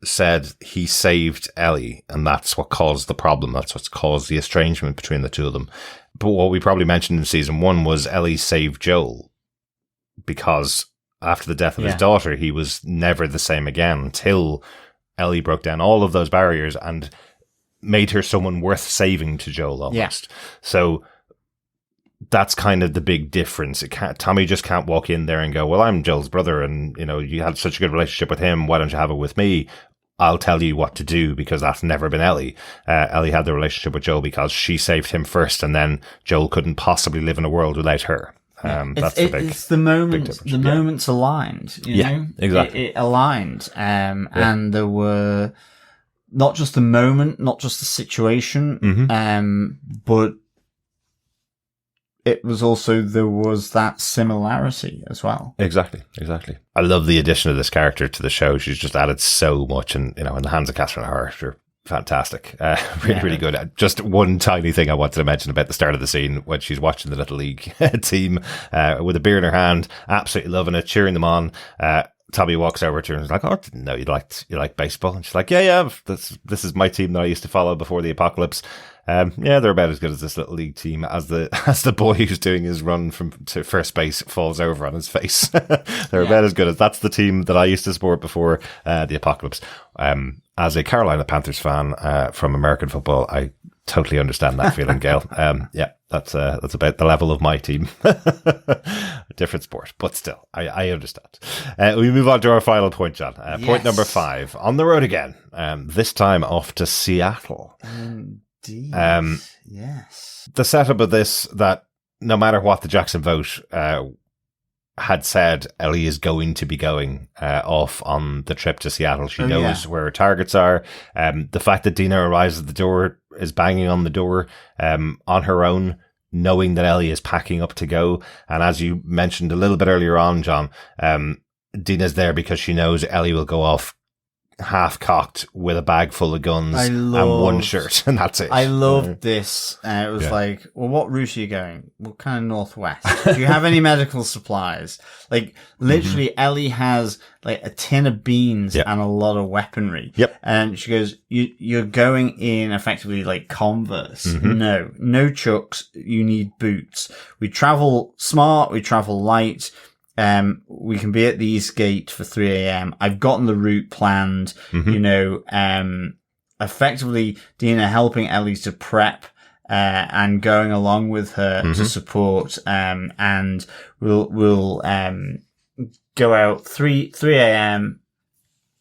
S1: said he saved Ellie, and that's what caused the problem. That's what's caused the estrangement between the two of them. But what we probably mentioned in season 1 was Ellie saved Joel, because after the death of his daughter, he was never the same again until Ellie broke down all of those barriers and made her someone worth saving to Joel almost. So that's kind of the big difference. Tommy just can't walk in there and go, well, I'm Joel's brother, and you know, you had such a good relationship with him, why don't you have it with me? I'll tell you what to do, because that's never been Ellie. Ellie had the relationship with Joel because she saved him first, and then Joel couldn't possibly live in a world without her.
S3: It's the moment, the moments aligned, you know?
S1: Exactly.
S3: It aligned. And there were not just the moment, not just the situation, but it was also, there was that similarity as well.
S1: Exactly. I love the addition of this character to the show. She's just added so much, and you know, in the hands of Catherine Hart, are fantastic. Really good. Just one tiny thing I wanted to mention about the start of the scene when she's watching the Little League team with a beer in her hand, absolutely loving it, cheering them on. Tommy walks over to her and is like, "Oh, I didn't know you like baseball." And she's like, "Yeah, this is my team that I used to follow before the apocalypse. They're about as good as this Little League team." As the boy who's doing his run to first base falls over on his face. They're about as good as, that's the team that I used to support before the apocalypse. As a Carolina Panthers fan from American football, I totally understand that feeling, Gail. That's about the level of my team. A different sport, but still, I understand. We move on to our final point, John. Point number 5. On the road again. This time off to Seattle.
S3: Indeed. Yes.
S1: The setup of this, that no matter what the Jackson vote had said, Ellie is going to be going off on the trip to Seattle. She knows where her targets are. The fact that Dina arrives at the door, is banging on the door on her own, knowing that Ellie is packing up to go. And as you mentioned a little bit earlier on, John, Dina's there because she knows Ellie will go off half-cocked with a bag full of guns and one shirt, and that's it.
S3: I loved this. It was like, well, what route are you going? What kind of northwest? Do you have any medical supplies? Like, literally, Ellie has like a tin of beans and a lot of weaponry. And she goes, you're going in effectively like Converse. No chucks. You need boots. We travel smart. We travel light. We can be at the East Gate for 3 a.m. I've gotten the route planned, you know, effectively Dina helping Ellie to prep, and going along with her to support, and we'll go out 3 a.m.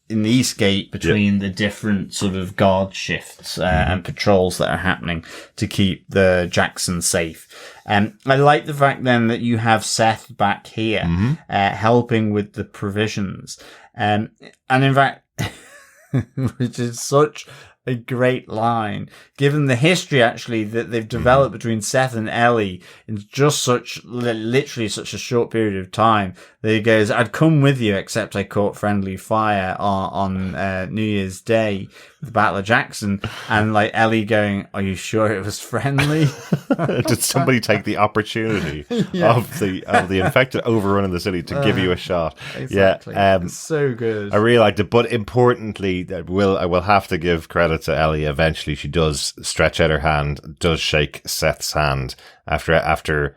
S3: in the East Gate between the different sort of guard shifts, and patrols that are happening to keep the Jackson safe. I like the fact then that you have Seth back here, helping with the provisions. And in fact, which is such a great line, given the history actually that they've developed between Seth and Ellie in just literally such a short period of time, that he goes, "I'd come with you, except I caught friendly fire on New Year's Day, the Battle of Jackson." And like Ellie going, "Are you sure it was friendly?"
S1: Did somebody take the opportunity of the infected overrunning the city to give you a shot?
S3: Exactly. It's so good.
S1: I really liked it, but importantly, I will have to give credit to Ellie. Eventually, she does stretch out her hand, does shake Seth's hand after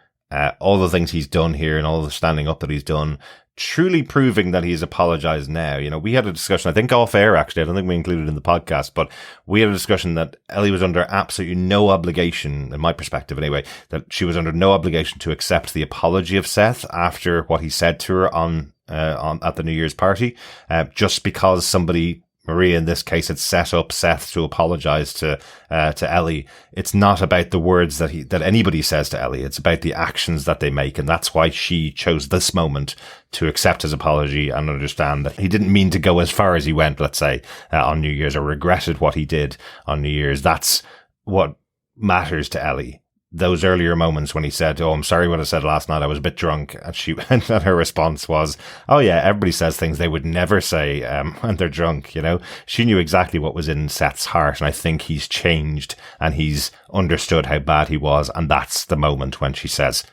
S1: all the things he's done here and all the standing up that he's done, truly proving that he's apologized now. You know, we had a discussion, I think off air actually, I don't think we included it in the podcast, but we had a discussion that Ellie was under absolutely no obligation, in my perspective anyway, that she was under no obligation to accept the apology of Seth after what he said to her on at the New Year's party, just because somebody, Maria in this case, had set up Seth to apologize to Ellie. It's not about the words that anybody says to Ellie. It's about the actions that they make. And that's why she chose this moment to accept his apology and understand that he didn't mean to go as far as he went, let's say, on New Year's, or regretted what he did on New Year's. That's what matters to Ellie. Those earlier moments when he said, "Oh, I'm sorry what I said last night. I was a bit drunk." And her response was, "Oh yeah, everybody says things they would never say when they're drunk." You know, she knew exactly what was in Seth's heart. And I think he's changed and he's understood how bad he was. And that's the moment when she says,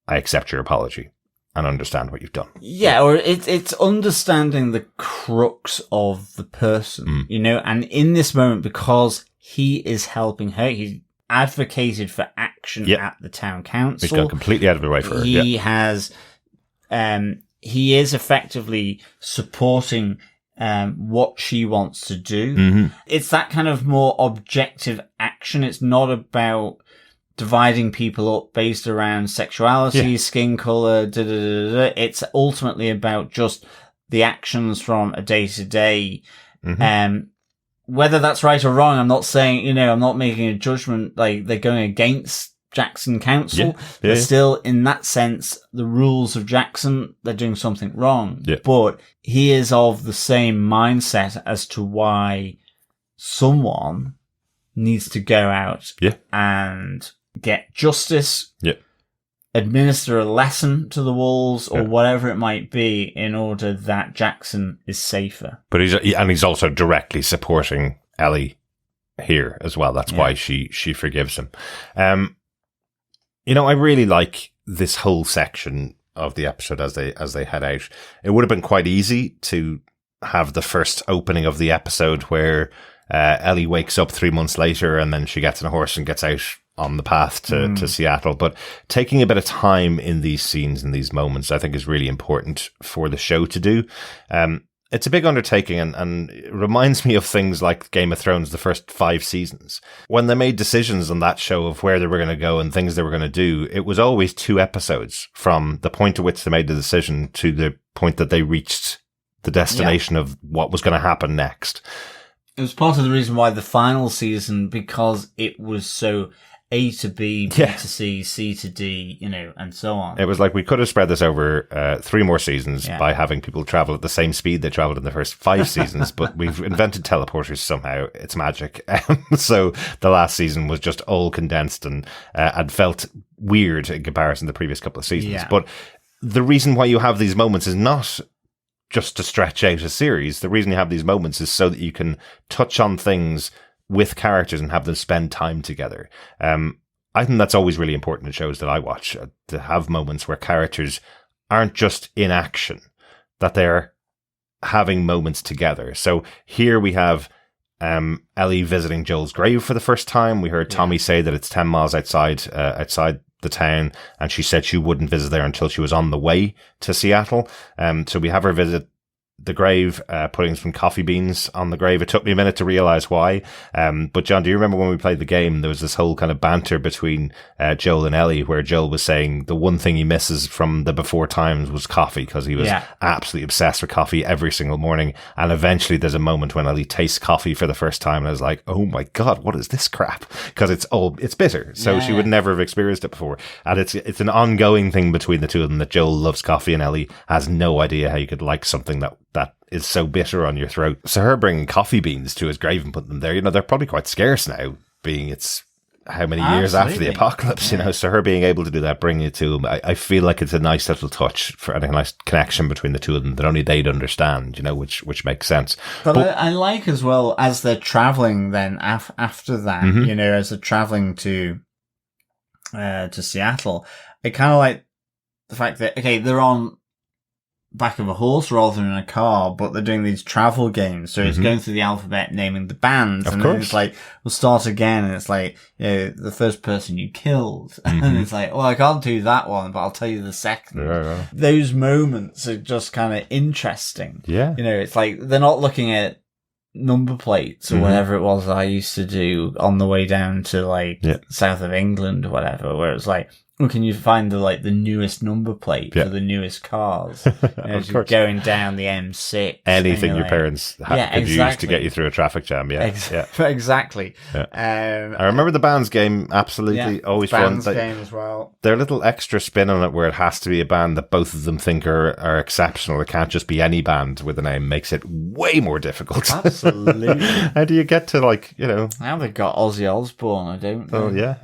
S1: "I accept your apology and understand what you've done."
S3: Yeah, or it's understanding the crux of the person, you know, and in this moment, because he is helping her, he advocated for action at the town council.
S1: He's gone completely out of the way for her.
S3: He has, he is effectively supporting what she wants to do. It's that kind of more objective action. It's not about dividing people up based around sexuality, skin color, It's ultimately about just the actions from a day to day. Whether that's right or wrong, I'm not saying, you know, I'm not making a judgment like they're going against Jackson Council. But still, in that sense, the rules of Jackson, they're doing something wrong. But he is of the same mindset as to why someone needs to go out and get justice, administer a lesson to the wolves, or whatever it might be, in order that Jackson is safer.
S1: But he's also directly supporting Ellie here as well. That's why she forgives him. You know, I really like this whole section of the episode as they head out. It would have been quite easy to have the first opening of the episode where Ellie wakes up 3 months later and then she gets on a horse and gets out on the path to Seattle. But taking a bit of time in these scenes and these moments, I think, is really important for the show to do. It's a big undertaking and it reminds me of things like Game of Thrones, the first 5 seasons. When they made decisions on that show of where they were going to go and things they were going to do, it was always 2 episodes from the point at which they made the decision to the point that they reached the destination of what was going to happen next.
S3: It was part of the reason why the final season, because it was so A to B, B to C, C to D, you know, and so on.
S1: It was like we could have spread this over 3 more seasons by having people travel at the same speed they traveled in the first 5 seasons, but we've invented teleporters somehow. It's magic. So the last season was just all condensed and felt weird in comparison to the previous couple of seasons. Yeah. But the reason why you have these moments is not just to stretch out a series. The reason you have these moments is so that you can touch on things with characters and have them spend time together. I think that's always really important in shows that I watch, to have moments where characters aren't just in action, that they're having moments together. So here we have Ellie visiting Joel's grave for the first time. We heard Tommy say that it's 10 miles outside the town, and she said she wouldn't visit there until she was on the way to Seattle. So we have her visit the grave, putting some coffee beans on the grave. It took me a minute to realize why. But John, do you remember when we played the game, there was this whole kind of banter between Joel and Ellie, where Joel was saying the one thing he misses from the before times was coffee, because he was absolutely obsessed with coffee every single morning. And eventually there's a moment when Ellie tastes coffee for the first time and I was like, oh my God, what is this crap? Because it's bitter. So she would never have experienced it before. And it's an ongoing thing between the two of them, that Joel loves coffee and Ellie has no idea how you could like something that is so bitter on your throat. So her bringing coffee beans to his grave and putting them there, you know, they're probably quite scarce now, being it's how many years after the apocalypse, you know, so her being able to do that, bringing it to him, I feel like it's a nice little touch for a nice connection between the two of them that only they'd understand, you know, which makes sense.
S3: But I like as well, as they're traveling then after that, you know, as they're traveling to Seattle, I kind of like the fact that, okay, they're on back of a horse rather than in a car, but they're doing these travel games. So it's going through the alphabet, naming the bands, and then it's like, we'll start again, and it's like, you know, the first person you killed, and it's like, well, I can't do that one, but I'll tell you the second. Those moments are just kind of interesting. Yeah, you know, it's like they're not looking at number plates or whatever it was that I used to do on the way down to like south of England or whatever, where it's like, well, can you find the newest number plate for the newest cars? As you're going down the M6.
S1: Anything your parents could use to get you through a traffic jam. Yeah,
S3: exactly.
S1: Yeah. I remember the bands game. Absolutely, always fun.
S3: Bands game as well.
S1: Their little extra spin on it, where it has to be a band that both of them think are exceptional. It can't just be any band with a name. Makes it way more difficult.
S3: Absolutely.
S1: How do you get to
S3: Now they've got Ozzy Osbourne. I don't know.
S1: Oh yeah.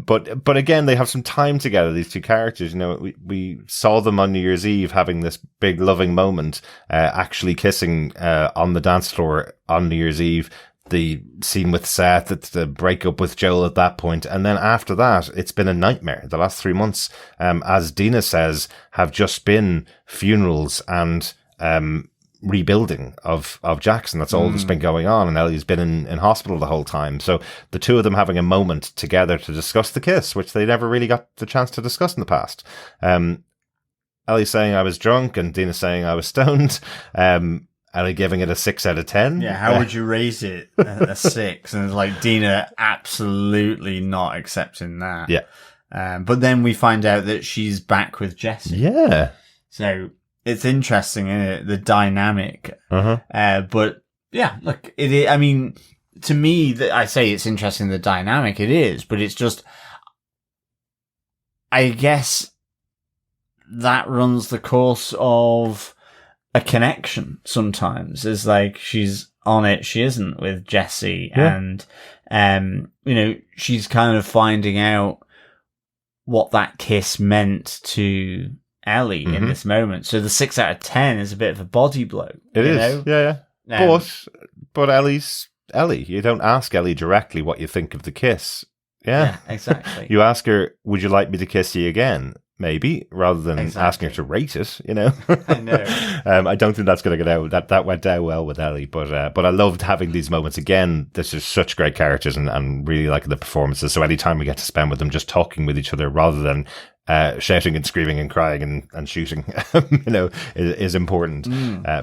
S1: But again, they have some time together, these two characters. We saw them on New Year's Eve having this big loving moment, actually kissing on the dance floor on New Year's Eve. The scene with Seth, it's the breakup with Joel at that point. And then after that, it's been a nightmare. The last 3 months, as Dina says, have just been funerals and rebuilding of Jackson. That's all that's been going on, and Ellie's been in hospital the whole time. So the two of them having a moment together to discuss the kiss, which they never really got the chance to discuss in the past. Ellie saying I was drunk, and Dina saying I was stoned. Ellie giving it a 6 out of 10.
S3: Yeah, how would you raise it? A 6? And it's Dina absolutely not accepting that.
S1: Yeah.
S3: But then we find out that she's back with Jesse.
S1: Yeah.
S3: So it's interesting, isn't it? The dynamic. But yeah, look, I mean, to me, I say it's interesting, the dynamic, it is, but it's just, I guess that runs the course of a connection sometimes. Is she's on it, she isn't with Jesse, and, she's kind of finding out what that kiss meant to Ellie in this moment. So the 6 out of 10 is a bit of a body blow.
S1: It is. Yeah. But Ellie's Ellie. You don't ask Ellie directly what you think of the kiss. Yeah,
S3: exactly.
S1: You ask her, would you like me to kiss you again? Maybe, rather than asking her to rate it,
S3: I know.
S1: I don't think that's going to get out. That went down well with Ellie, but I loved having these moments again. This is such great characters, and really like the performances. So anytime we get to spend with them, just talking with each other rather than shouting and screaming and crying and shooting, is important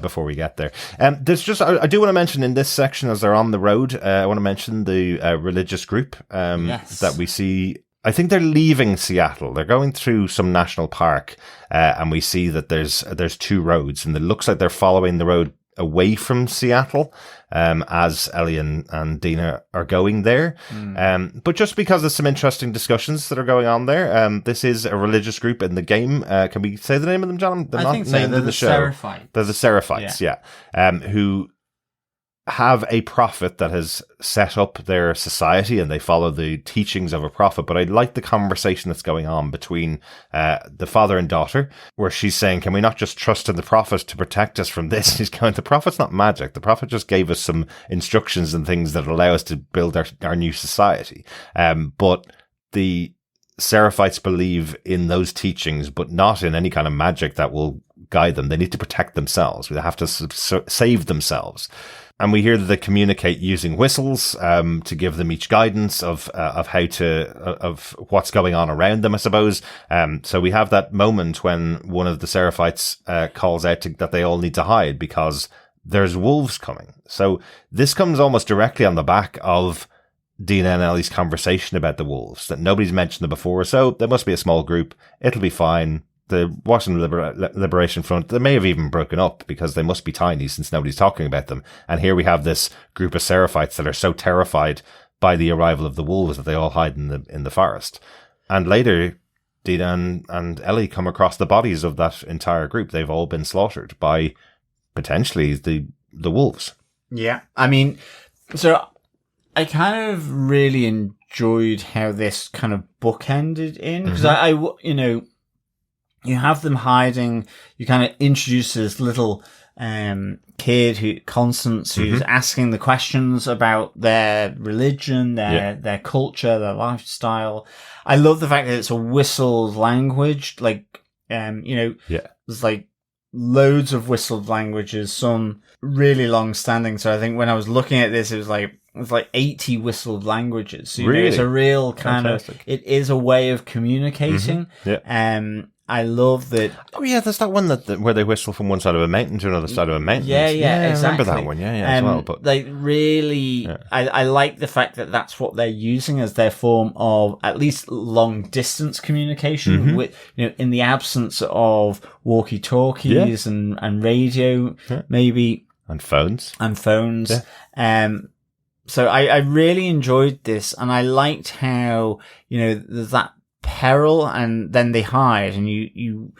S1: before we get there. There's just, I do want to mention in this section, as they're on the road, I want to mention the religious group that we see. I think they're leaving Seattle. They're going through some national park, and we see that there's 2 roads, and it looks like they're following the road away from Seattle, as Ellie and Dina are going there. But just because there's some interesting discussions that are going on there, this is a religious group in the game. Can we say the name of them, John? They're not named in the show.
S3: Seraphites.
S1: They're the Seraphites, who have a prophet that has set up their society, and they follow the teachings of a prophet. But I like the conversation that's going on between the father and daughter, where she's saying, can we not just trust in the prophet to protect us from this? He's going, the prophet's not magic. The prophet just gave us some instructions and things that allow us to build our new society. But the Seraphites believe in those teachings, but not in any kind of magic that will guide them. They need to protect themselves. They have to save themselves. And we hear that they communicate using whistles to give them each guidance of what's going on around them, I suppose. So we have that moment when one of the Seraphites calls out that they all need to hide because there's wolves coming. So this comes almost directly on the back of Dina and Ellie's conversation about the wolves, that nobody's mentioned them before. So there must be a small group. It'll be fine. The Washington Liberation Front, they may have even broken up because they must be tiny since nobody's talking about them. And here we have this group of Seraphites that are so terrified by the arrival of the wolves that they all hide in the forest. And later, Dina and Ellie come across the bodies of that entire group. They've all been slaughtered by potentially the wolves.
S3: Yeah. I mean, so I kind of really enjoyed how this kind of bookended in, because I you have them hiding. You kind of introduce this little kid, Constance, who's asking the questions about their religion, their culture, their lifestyle. I love the fact that it's a whistled language. There's loads of whistled languages, some really long standing. So I think when I was looking at this, it was like 80 whistled languages. So,
S1: really?
S3: It's a real kind of, it is a way of communicating. I love that.
S1: Oh yeah, there's that one where they whistle from one side of a mountain to another side of a mountain.
S3: Yeah,
S1: I
S3: exactly.
S1: remember that one. Yeah, as well. But
S3: they really, I like the fact that that's what they're using as their form of at least long distance communication. With in the absence of walkie talkies and radio, maybe
S1: and phones.
S3: Yeah. So I really enjoyed this, and I liked how there's that peril, and then they hide, and you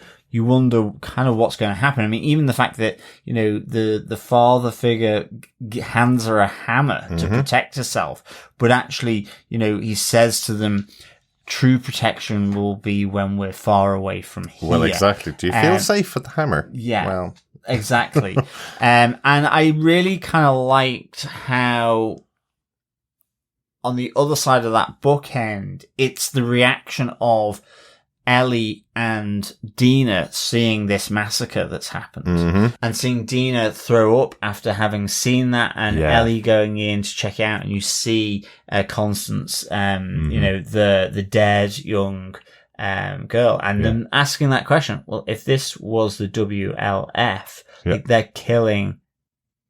S3: wonder kind of what's going to happen. I mean, even the fact that the father figure hands her a hammer to protect herself, but actually he says to them, true protection will be when we're far away from here.
S1: Well, exactly. Do you feel safe with the hammer?
S3: Yeah.
S1: Well,
S3: exactly. And I really kind of liked how, on the other side of that bookend, it's the reaction of Ellie and Dina seeing this massacre that's happened, and seeing Dina throw up after having seen that, and Ellie going in to check it out, and you see Constance, the dead young girl, and them asking that question. Well, if this was the WLF, like, they're killing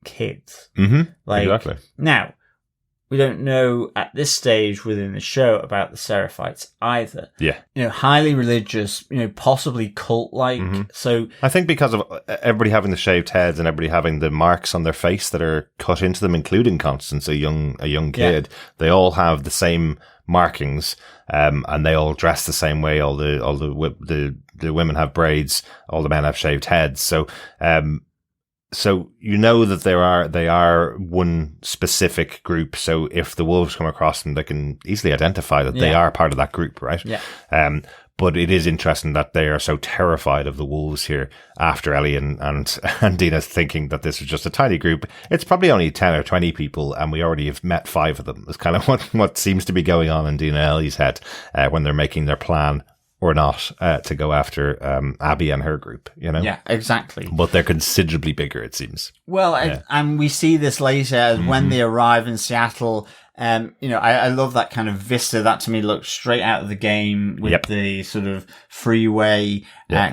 S3: kids.
S1: Exactly.
S3: Now, we don't know at this stage within the show about the Seraphites either.
S1: Yeah.
S3: Highly religious, possibly cult-like. So
S1: I think because of everybody having the shaved heads and everybody having the marks on their face that are cut into them, including Constance, a young kid, they all have the same markings, and they all dress the same way. All the women have braids, all the men have shaved heads. So that they are one specific group. So if the wolves come across them, they can easily identify that they are part of that group, right?
S3: Yeah.
S1: But it is interesting that they are so terrified of the wolves here after Ellie and Dina thinking that this is just a tiny group. It's probably only 10 or 20 people, and we already have met 5 of them. It's kind of what seems to be going on in Dina and Ellie's head when they're making their plan or not, to go after Abby and her group,
S3: Yeah, exactly.
S1: But they're considerably bigger, it seems.
S3: Well, and we see this later when they arrive in Seattle. I love that kind of vista. That to me looks straight out of the game with the sort of freeway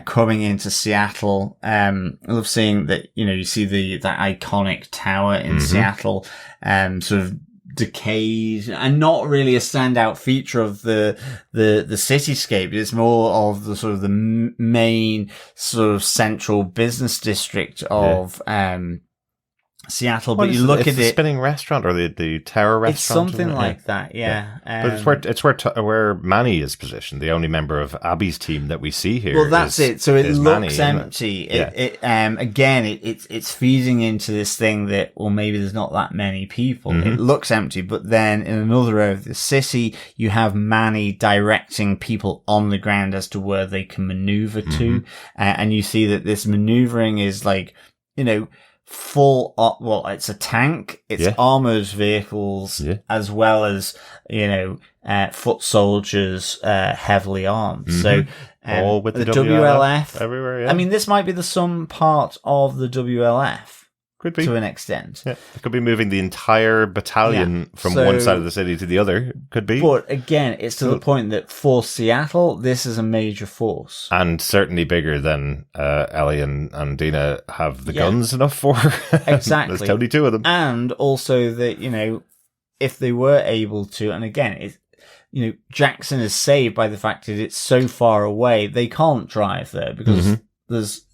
S3: coming into Seattle. I love seeing that, you see that iconic tower in Seattle, sort of decayed and not really a standout feature of the cityscape. It's more of the sort of the main sort of central business district of Seattle. But you look at
S1: the spinning restaurant or the tower restaurant.
S3: It's something like that,
S1: But it's where Manny is positioned, the only member of Abby's team that we see here.
S3: Well, that's it. So it looks
S1: Manny,
S3: empty. It's feeding into this thing that, well, maybe there's not that many people. It looks empty, but then in another area of the city, you have Manny directing people on the ground as to where they can maneuver to, and you see that this maneuvering is like, full up. Well, it's a tank, it's armored vehicles, as well as foot soldiers, heavily armed. So
S1: all with the
S3: WLF
S1: everywhere.
S3: I mean, this might be some part of the WLF.
S1: Could be.
S3: To an extent.
S1: Yeah. It could be moving the entire battalion from one side of the city to the other. Could be.
S3: But again, it's to the point that for Seattle, this is a major force.
S1: And certainly bigger than Ellie and Dina have the guns enough for.
S3: Exactly.
S1: There's totally 2 of them.
S3: And also that, if they were able to, and again, Jackson is saved by the fact that it's so far away, they can't drive there because there's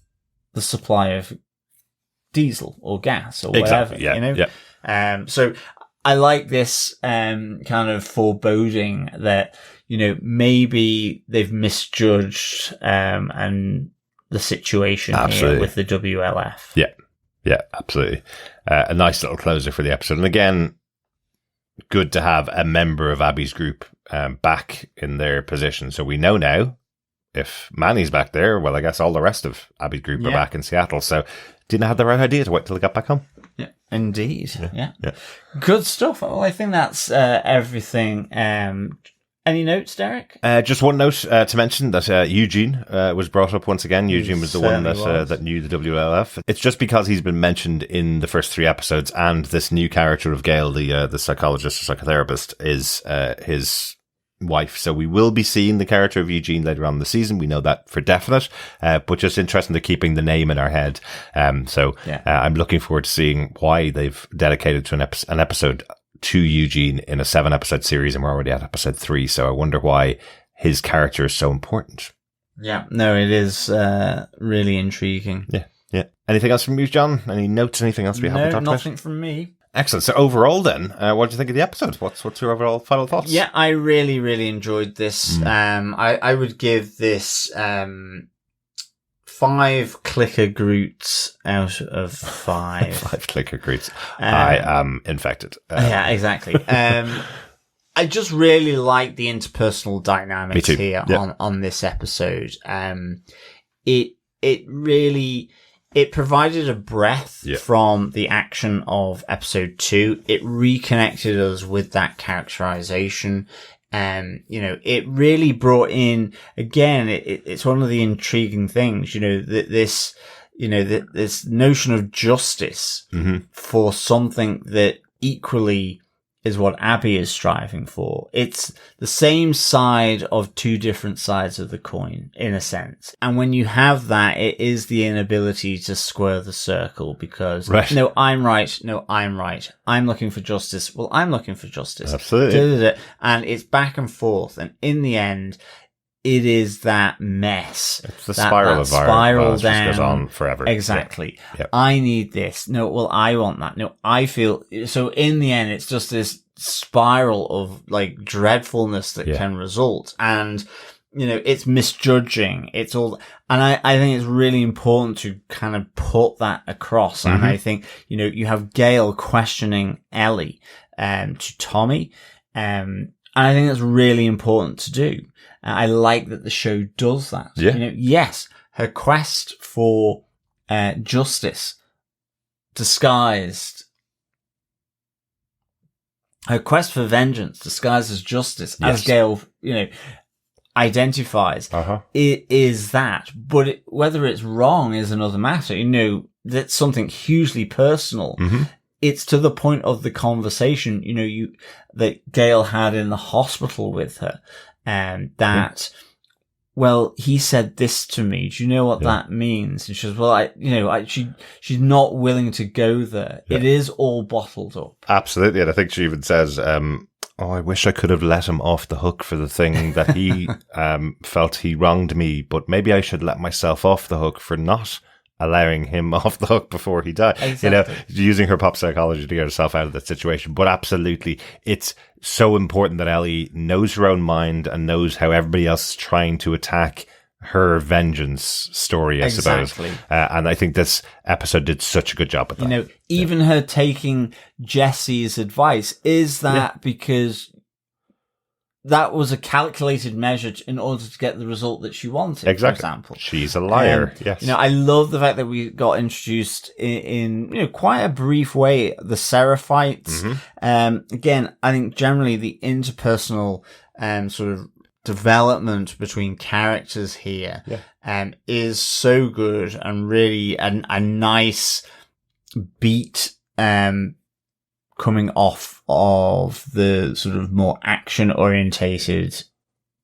S3: the supply of diesel or gas or whatever, so I like this kind of foreboding that maybe they've misjudged and the situation here with the WLF.
S1: Yeah, absolutely. A nice little closer for the episode, and again, good to have a member of Abby's group back in their position. So we know now, if Manny's back there, well, I guess all the rest of Abby's group are back in Seattle. So Dina had the right idea to wait till they got back home.
S3: Yeah, indeed. Yeah. Good stuff. Well, I think that's everything. Any notes, Derek?
S1: Just one note to mention that Eugene was brought up once again. Eugene was the one that knew the WLF. It's just because he's been mentioned in the first 3 episodes, and this new character of Gail, the psychologist or psychotherapist, is his wife. So we will be seeing the character of Eugene later on in the season. We know that for definite, but just interesting to keeping the name in our head. I'm looking forward to seeing why they've dedicated to an episode to Eugene in a 7-episode series, and we're already at episode 3. So I wonder why his character is so important.
S3: Yeah, no, it is really intriguing.
S1: Yeah. Anything else from you, John? Any notes? Anything else we haven't talked about?
S3: No, nothing from me.
S1: Excellent. So overall then, what do you think of the episode? What's your overall final thoughts?
S3: Yeah, I really, really enjoyed this. I would give this 5 clicker Groots out of 5.
S1: 5 clicker Groots. I am infected.
S3: Yeah, exactly. I just really like the interpersonal dynamics here on this episode. It provided a breath from the action of episode 2. It reconnected us with that characterization. It really brought in, again, it's one of the intriguing things, this notion of justice for something that equally is what Abby is striving for. It's the same side of 2 different sides of the coin, in a sense. And when you have that, it is the inability to square the circle because, no, I'm right. No, I'm right. I'm looking for justice. Well, I'm looking for justice.
S1: Absolutely.
S3: And it's back and forth. And in the end, it is that mess.
S1: It's the spiral of violence just goes on forever.
S3: Exactly.
S1: Yep.
S3: I need this. No, well, I want that. No, I feel so. In the end, it's just this spiral of like dreadfulness that can result, and it's misjudging. It's all, and I think it's really important to kind of put that across. And I think you have Gail questioning Ellie to Tommy, and I think that's really important to do. I like that the show does that.
S1: Yeah.
S3: Yes, her quest for justice disguised, her quest for vengeance disguised as justice, as Gail, identifies, it is that. But whether it's wrong is another matter. That's something hugely personal. It's to the point of the conversation, that Gail had in the hospital with her. And that, well, he said this to me. Do you know what that means? And she says, well, she's not willing to go there. Yeah. It is all bottled up.
S1: Absolutely. And I think she even says, I wish I could have let him off the hook for the thing that he felt he wronged me, but maybe I should let myself off the hook for not allowing him off the hook before he died.
S3: Exactly.
S1: Using her pop psychology to get herself out of that situation. But absolutely, it's so important that Ellie knows her own mind and knows how everybody else is trying to attack her vengeance story, I suppose. And I think this episode did such a good job with that.
S3: Even her taking Jesse's advice, is that because that was a calculated measure in order to get the result that she wanted, for example.
S1: She's a liar, yes.
S3: I love the fact that we got introduced in quite a brief way, the Seraphites. Again, I think generally the interpersonal sort of development between characters here is so good and really a nice beat coming off of the sort of more action orientated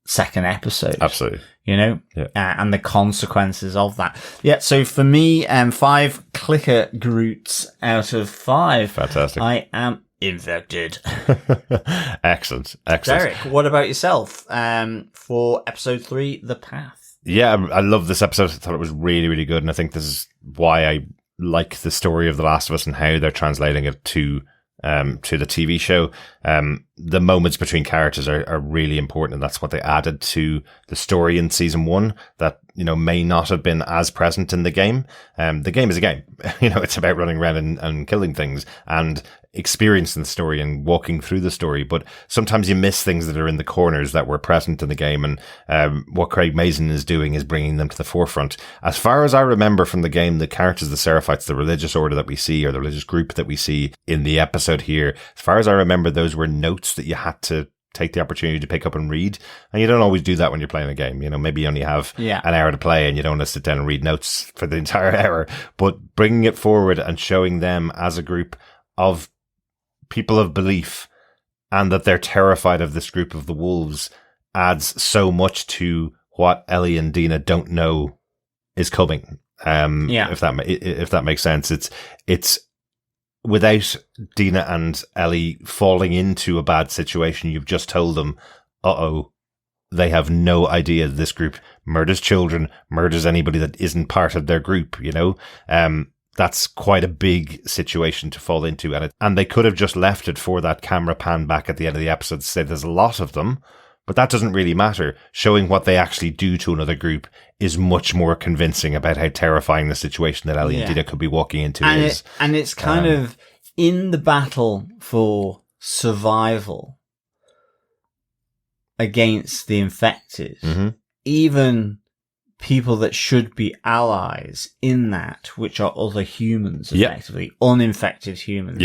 S3: second episode.
S1: Absolutely.
S3: And the consequences of that. Yeah. So for me, 5 clicker Groots out of 5.
S1: Fantastic.
S3: I am infected.
S1: Excellent.
S3: Derek, what about yourself? For episode 3, The Path.
S1: Yeah, I love this episode. I thought it was really, really good. And I think this is why I like the story of The Last of Us and how they're translating it to the TV show. The moments between characters are really important, and that's what they added to the story in season 1 that, may not have been as present in the game. The game is a game. It's about running around and killing things and experiencing the story and walking through the story. But sometimes you miss things that are in the corners that were present in the game. And what Craig Mazin is doing is bringing them to the forefront. As far as I remember from the game, the characters, the Seraphites, the religious order that we see, or the religious group that we see in the episode here, as far as I remember, those were notes that you had to take the opportunity to pick up and read. And you don't always do that when you're playing a game. Maybe you only have an hour to play and you don't want to sit down and read notes for the entire hour. But bringing it forward and showing them as a group of people of belief and that they're terrified of this group of the wolves adds so much to what Ellie and Dina don't know is coming. If that makes sense. It's without Dina and Ellie falling into a bad situation, you've just told them, they have no idea this group murders children, murders anybody that isn't part of their group, that's quite a big situation to fall into. And they could have just left it for that camera pan back at the end of the episode to say there's a lot of them, but that doesn't really matter. Showing what they actually do to another group is much more convincing about how terrifying the situation that Ellie and Dina could be walking into is.
S3: And it's kind of in the battle for survival against the infected, even people that should be allies in that, which are other humans, effectively, uninfected humans,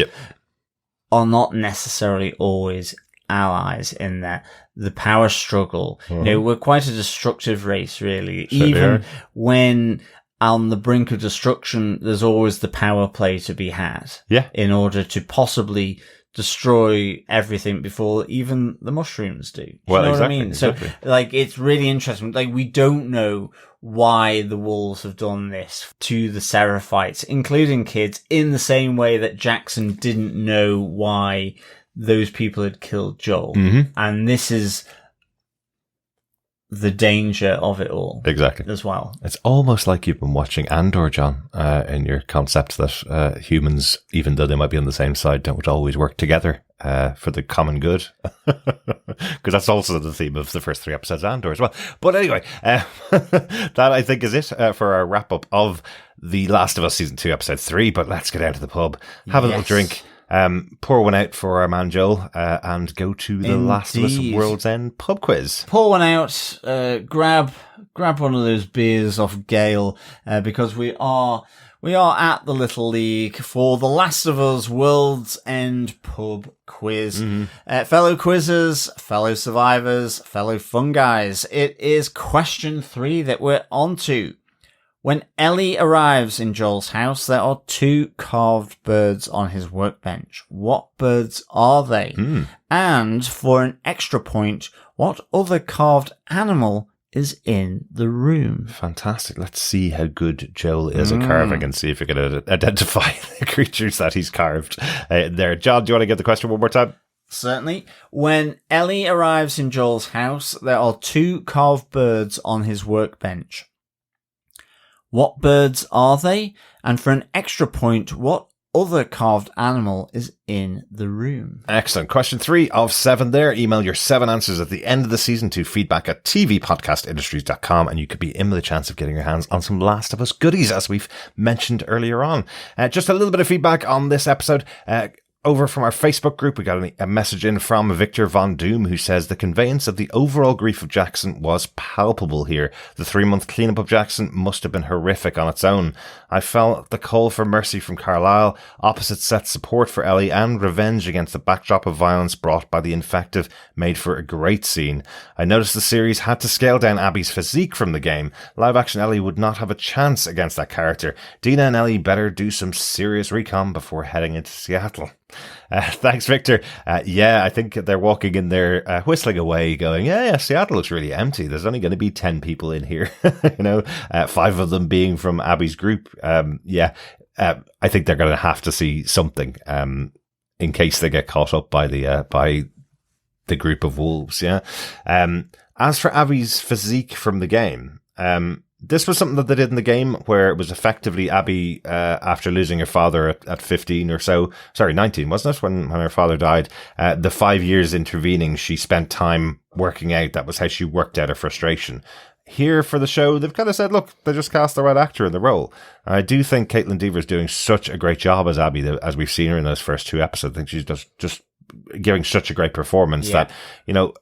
S3: are not necessarily always allies in that. The power struggle. We're quite a destructive race, really.
S1: Sure
S3: even when on the brink of destruction, there's always the power play to be had.
S1: Yeah.
S3: In order to possibly destroy everything before even the mushrooms do. You know what I mean?
S1: Exactly.
S3: So, it's really interesting. We don't know why the wolves have done this to the Seraphites, including kids, in the same way that Jackson didn't know why those people had killed Joel. And this is the danger of it all.
S1: Exactly.
S3: As well.
S1: It's almost like you've been watching Andor, John, in your concept that humans, even though they might be on the same side, don't always work together for the common good. Because that's also the theme of the first 3 episodes of Andor as well. But anyway, that I think is it for our wrap up of The Last of Us Season 2, Episode 3. But let's get down to the pub, have a little drink, pour one out for our man Joel, and go to the Last of Us World's End pub quiz.
S3: Pour one out, grab one of those beers off Gale, because we are at the Little League for the Last of Us World's End pub quiz. Fellow quizzers, fellow survivors, fellow funguis, it is question 3 that we're on to. When Ellie arrives in Joel's house, there are 2 carved birds on his workbench. What birds are they? And for an extra point, what other carved animal is in the room?
S1: Fantastic. Let's see how good Joel is at carving and see if we can identify the creatures that he's carved there. John, do you want to get the question one more time?
S3: Certainly. When Ellie arrives in Joel's house, there are 2 carved birds on his workbench. What birds are they? And for an extra point, what other carved animal is in the room?
S1: Excellent. Question 3 of 7 there. Email your 7 answers at the end of the season to feedback@tvpodcastindustries.com, and you could be in with a chance of getting your hands on some Last of Us goodies, as we've mentioned earlier on. Just a little bit of feedback on this episode. Over from our Facebook group, we got a message in from Victor Von Doom, who says the conveyance of the overall grief of Jackson was palpable here. The 3-month cleanup of Jackson must have been horrific on its own. I felt the call for mercy from Carlisle, opposite set support for Ellie, and revenge against the backdrop of violence brought by the infected made for a great scene. I noticed the series had to scale down Abby's physique from the game. Live action Ellie would not have a chance against that character. Dina and Ellie better do some serious recon before heading into Seattle. Thanks, Victor. I think they're walking in there, whistling away, going, yeah, Seattle looks really empty. There's only going to be 10 people in here, 5 of them being from Abby's group. I think they're going to have to see something, in case they get caught up by the group of wolves. Yeah. As for Abby's physique from the game, this was something that they did in the game where it was effectively Abby, after losing her father at 15 or so, 19, wasn't it? When her father died, the 5 years intervening, she spent time working out. That was how she worked out her frustration. Here for the show, they've kind of said, look, they just cast the right actor in the role. And I do think Caitlin Deaver's doing such a great job as Abby, as we've seen her in those first 2 episodes. I think she's just giving such a great performance that, do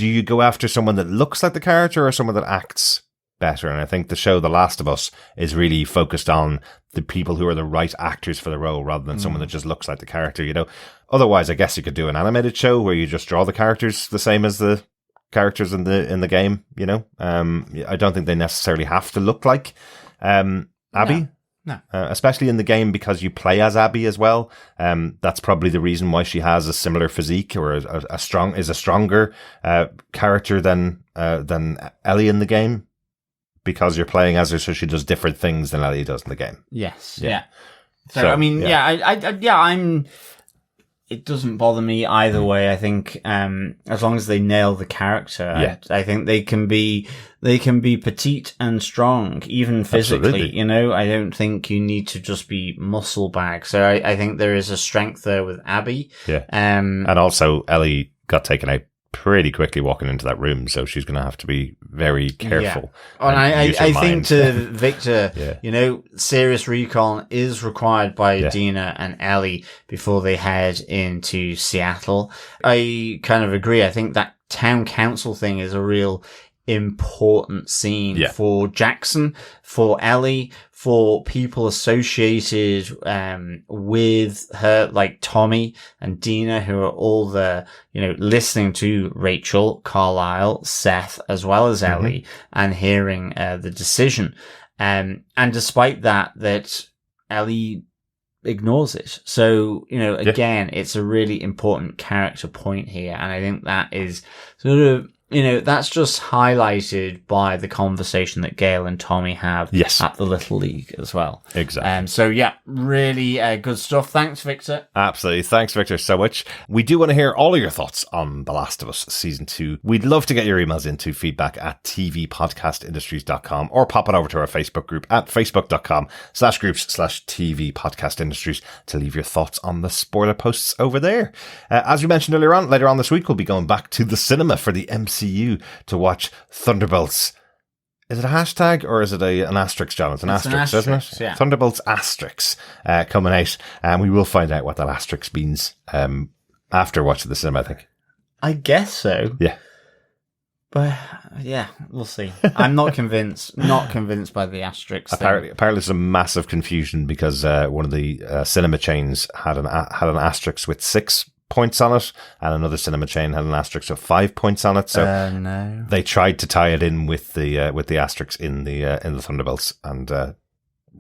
S1: you go after someone that looks like the character or someone that acts better? And I think the show The Last of Us is really focused on the people who are the right actors for the role rather than someone that just looks like the character, Otherwise, I guess you could do an animated show where you just draw the characters the same as the characters in the game, I don't think they necessarily have to look like Abby.
S3: No.
S1: Especially in the game because you play as Abby as well. That's probably the reason why she has a similar physique or a stronger character than Ellie in the game, because you're playing as her, so she does different things than Ellie does in the game.
S3: Yes. Yeah. So I mean, I'm. It doesn't bother me either way. I think as long as they nail the character, I think they can be petite and strong, even physically.
S1: Absolutely.
S3: You know, I don't think you need to just be muscle bag. So I think there is a strength there with Abby.
S1: Yeah. And also Ellie got taken out pretty quickly walking into that room, so she's going to have to be very careful.
S3: Yeah. And I think to Victor, you know, serious recon is required by Dina and Ellie before they head into Seattle. I kind of agree. I think that town council thing is a real important scene for Jackson, for Ellie, for people associated with her, like Tommy and Dina, who are all there, you know, listening to Rachel, Carlisle, Seth, as well as Ellie, and hearing the decision. And despite that Ellie ignores it. So, you know, again, it's a really important character point here. And I think that is sort of, you know, that's just highlighted by the conversation that Gail and Tommy have at the Little League as well.
S1: Exactly.
S3: So, yeah, really good stuff. Thanks, Victor.
S1: Absolutely. Thanks, Victor, so much. We do want to hear all of your thoughts on The Last of Us Season 2. We'd love to get your emails into feedback@tvpodcastindustries.com or pop it over to our Facebook group at facebook.com/groups/tvpodcastindustries to leave your thoughts on the spoiler posts over there. As we mentioned later on this week, we'll be going back to the cinema for the MCU to watch Thunderbolts. Is it a hashtag or is it an asterisk, John? It's an asterisk, isn't it?
S3: Yeah.
S1: Thunderbolts asterisks coming out, and we will find out what that asterisk means after watching the cinema, I think.
S3: I guess so.
S1: Yeah.
S3: But yeah, we'll see. I'm not convinced. Not convinced by the asterisks.
S1: Apparently, there's a massive confusion because one of the cinema chains had an asterisk with 6 points on it, and another cinema chain had an asterisk of 5 points on it. So
S3: no.
S1: They tried to tie it in with the asterisks in the Thunderbolts, and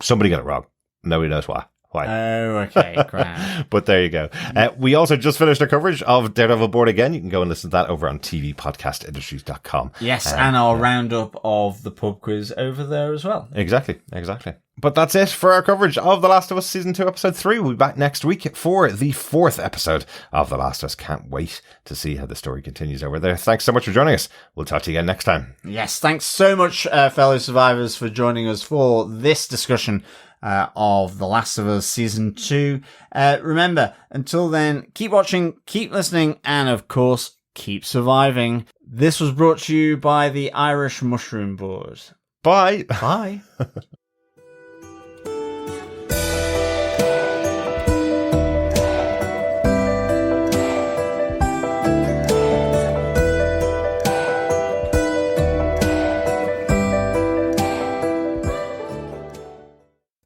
S1: somebody got it wrong. Nobody knows why.
S3: Oh, okay, grand.
S1: But there you go. We also just finished our coverage of Daredevil Born Again. You can go and listen to that over on tvpodcastindustries.com.
S3: Yes, and our roundup of the pub quiz over there as well.
S1: Exactly. But that's it for our coverage of The Last of Us Season 2, Episode 3. We'll be back next week for the 4th episode of The Last of Us. Can't wait to see how the story continues over there. Thanks so much for joining us. We'll talk to you again next time.
S3: Yes, thanks so much, fellow survivors, for joining us for this discussion of The Last of Us Season 2. Remember, until then, keep watching, keep listening, and of course, keep surviving. This was brought to you by the Irish Mushroom Board.
S1: Bye.
S3: Bye.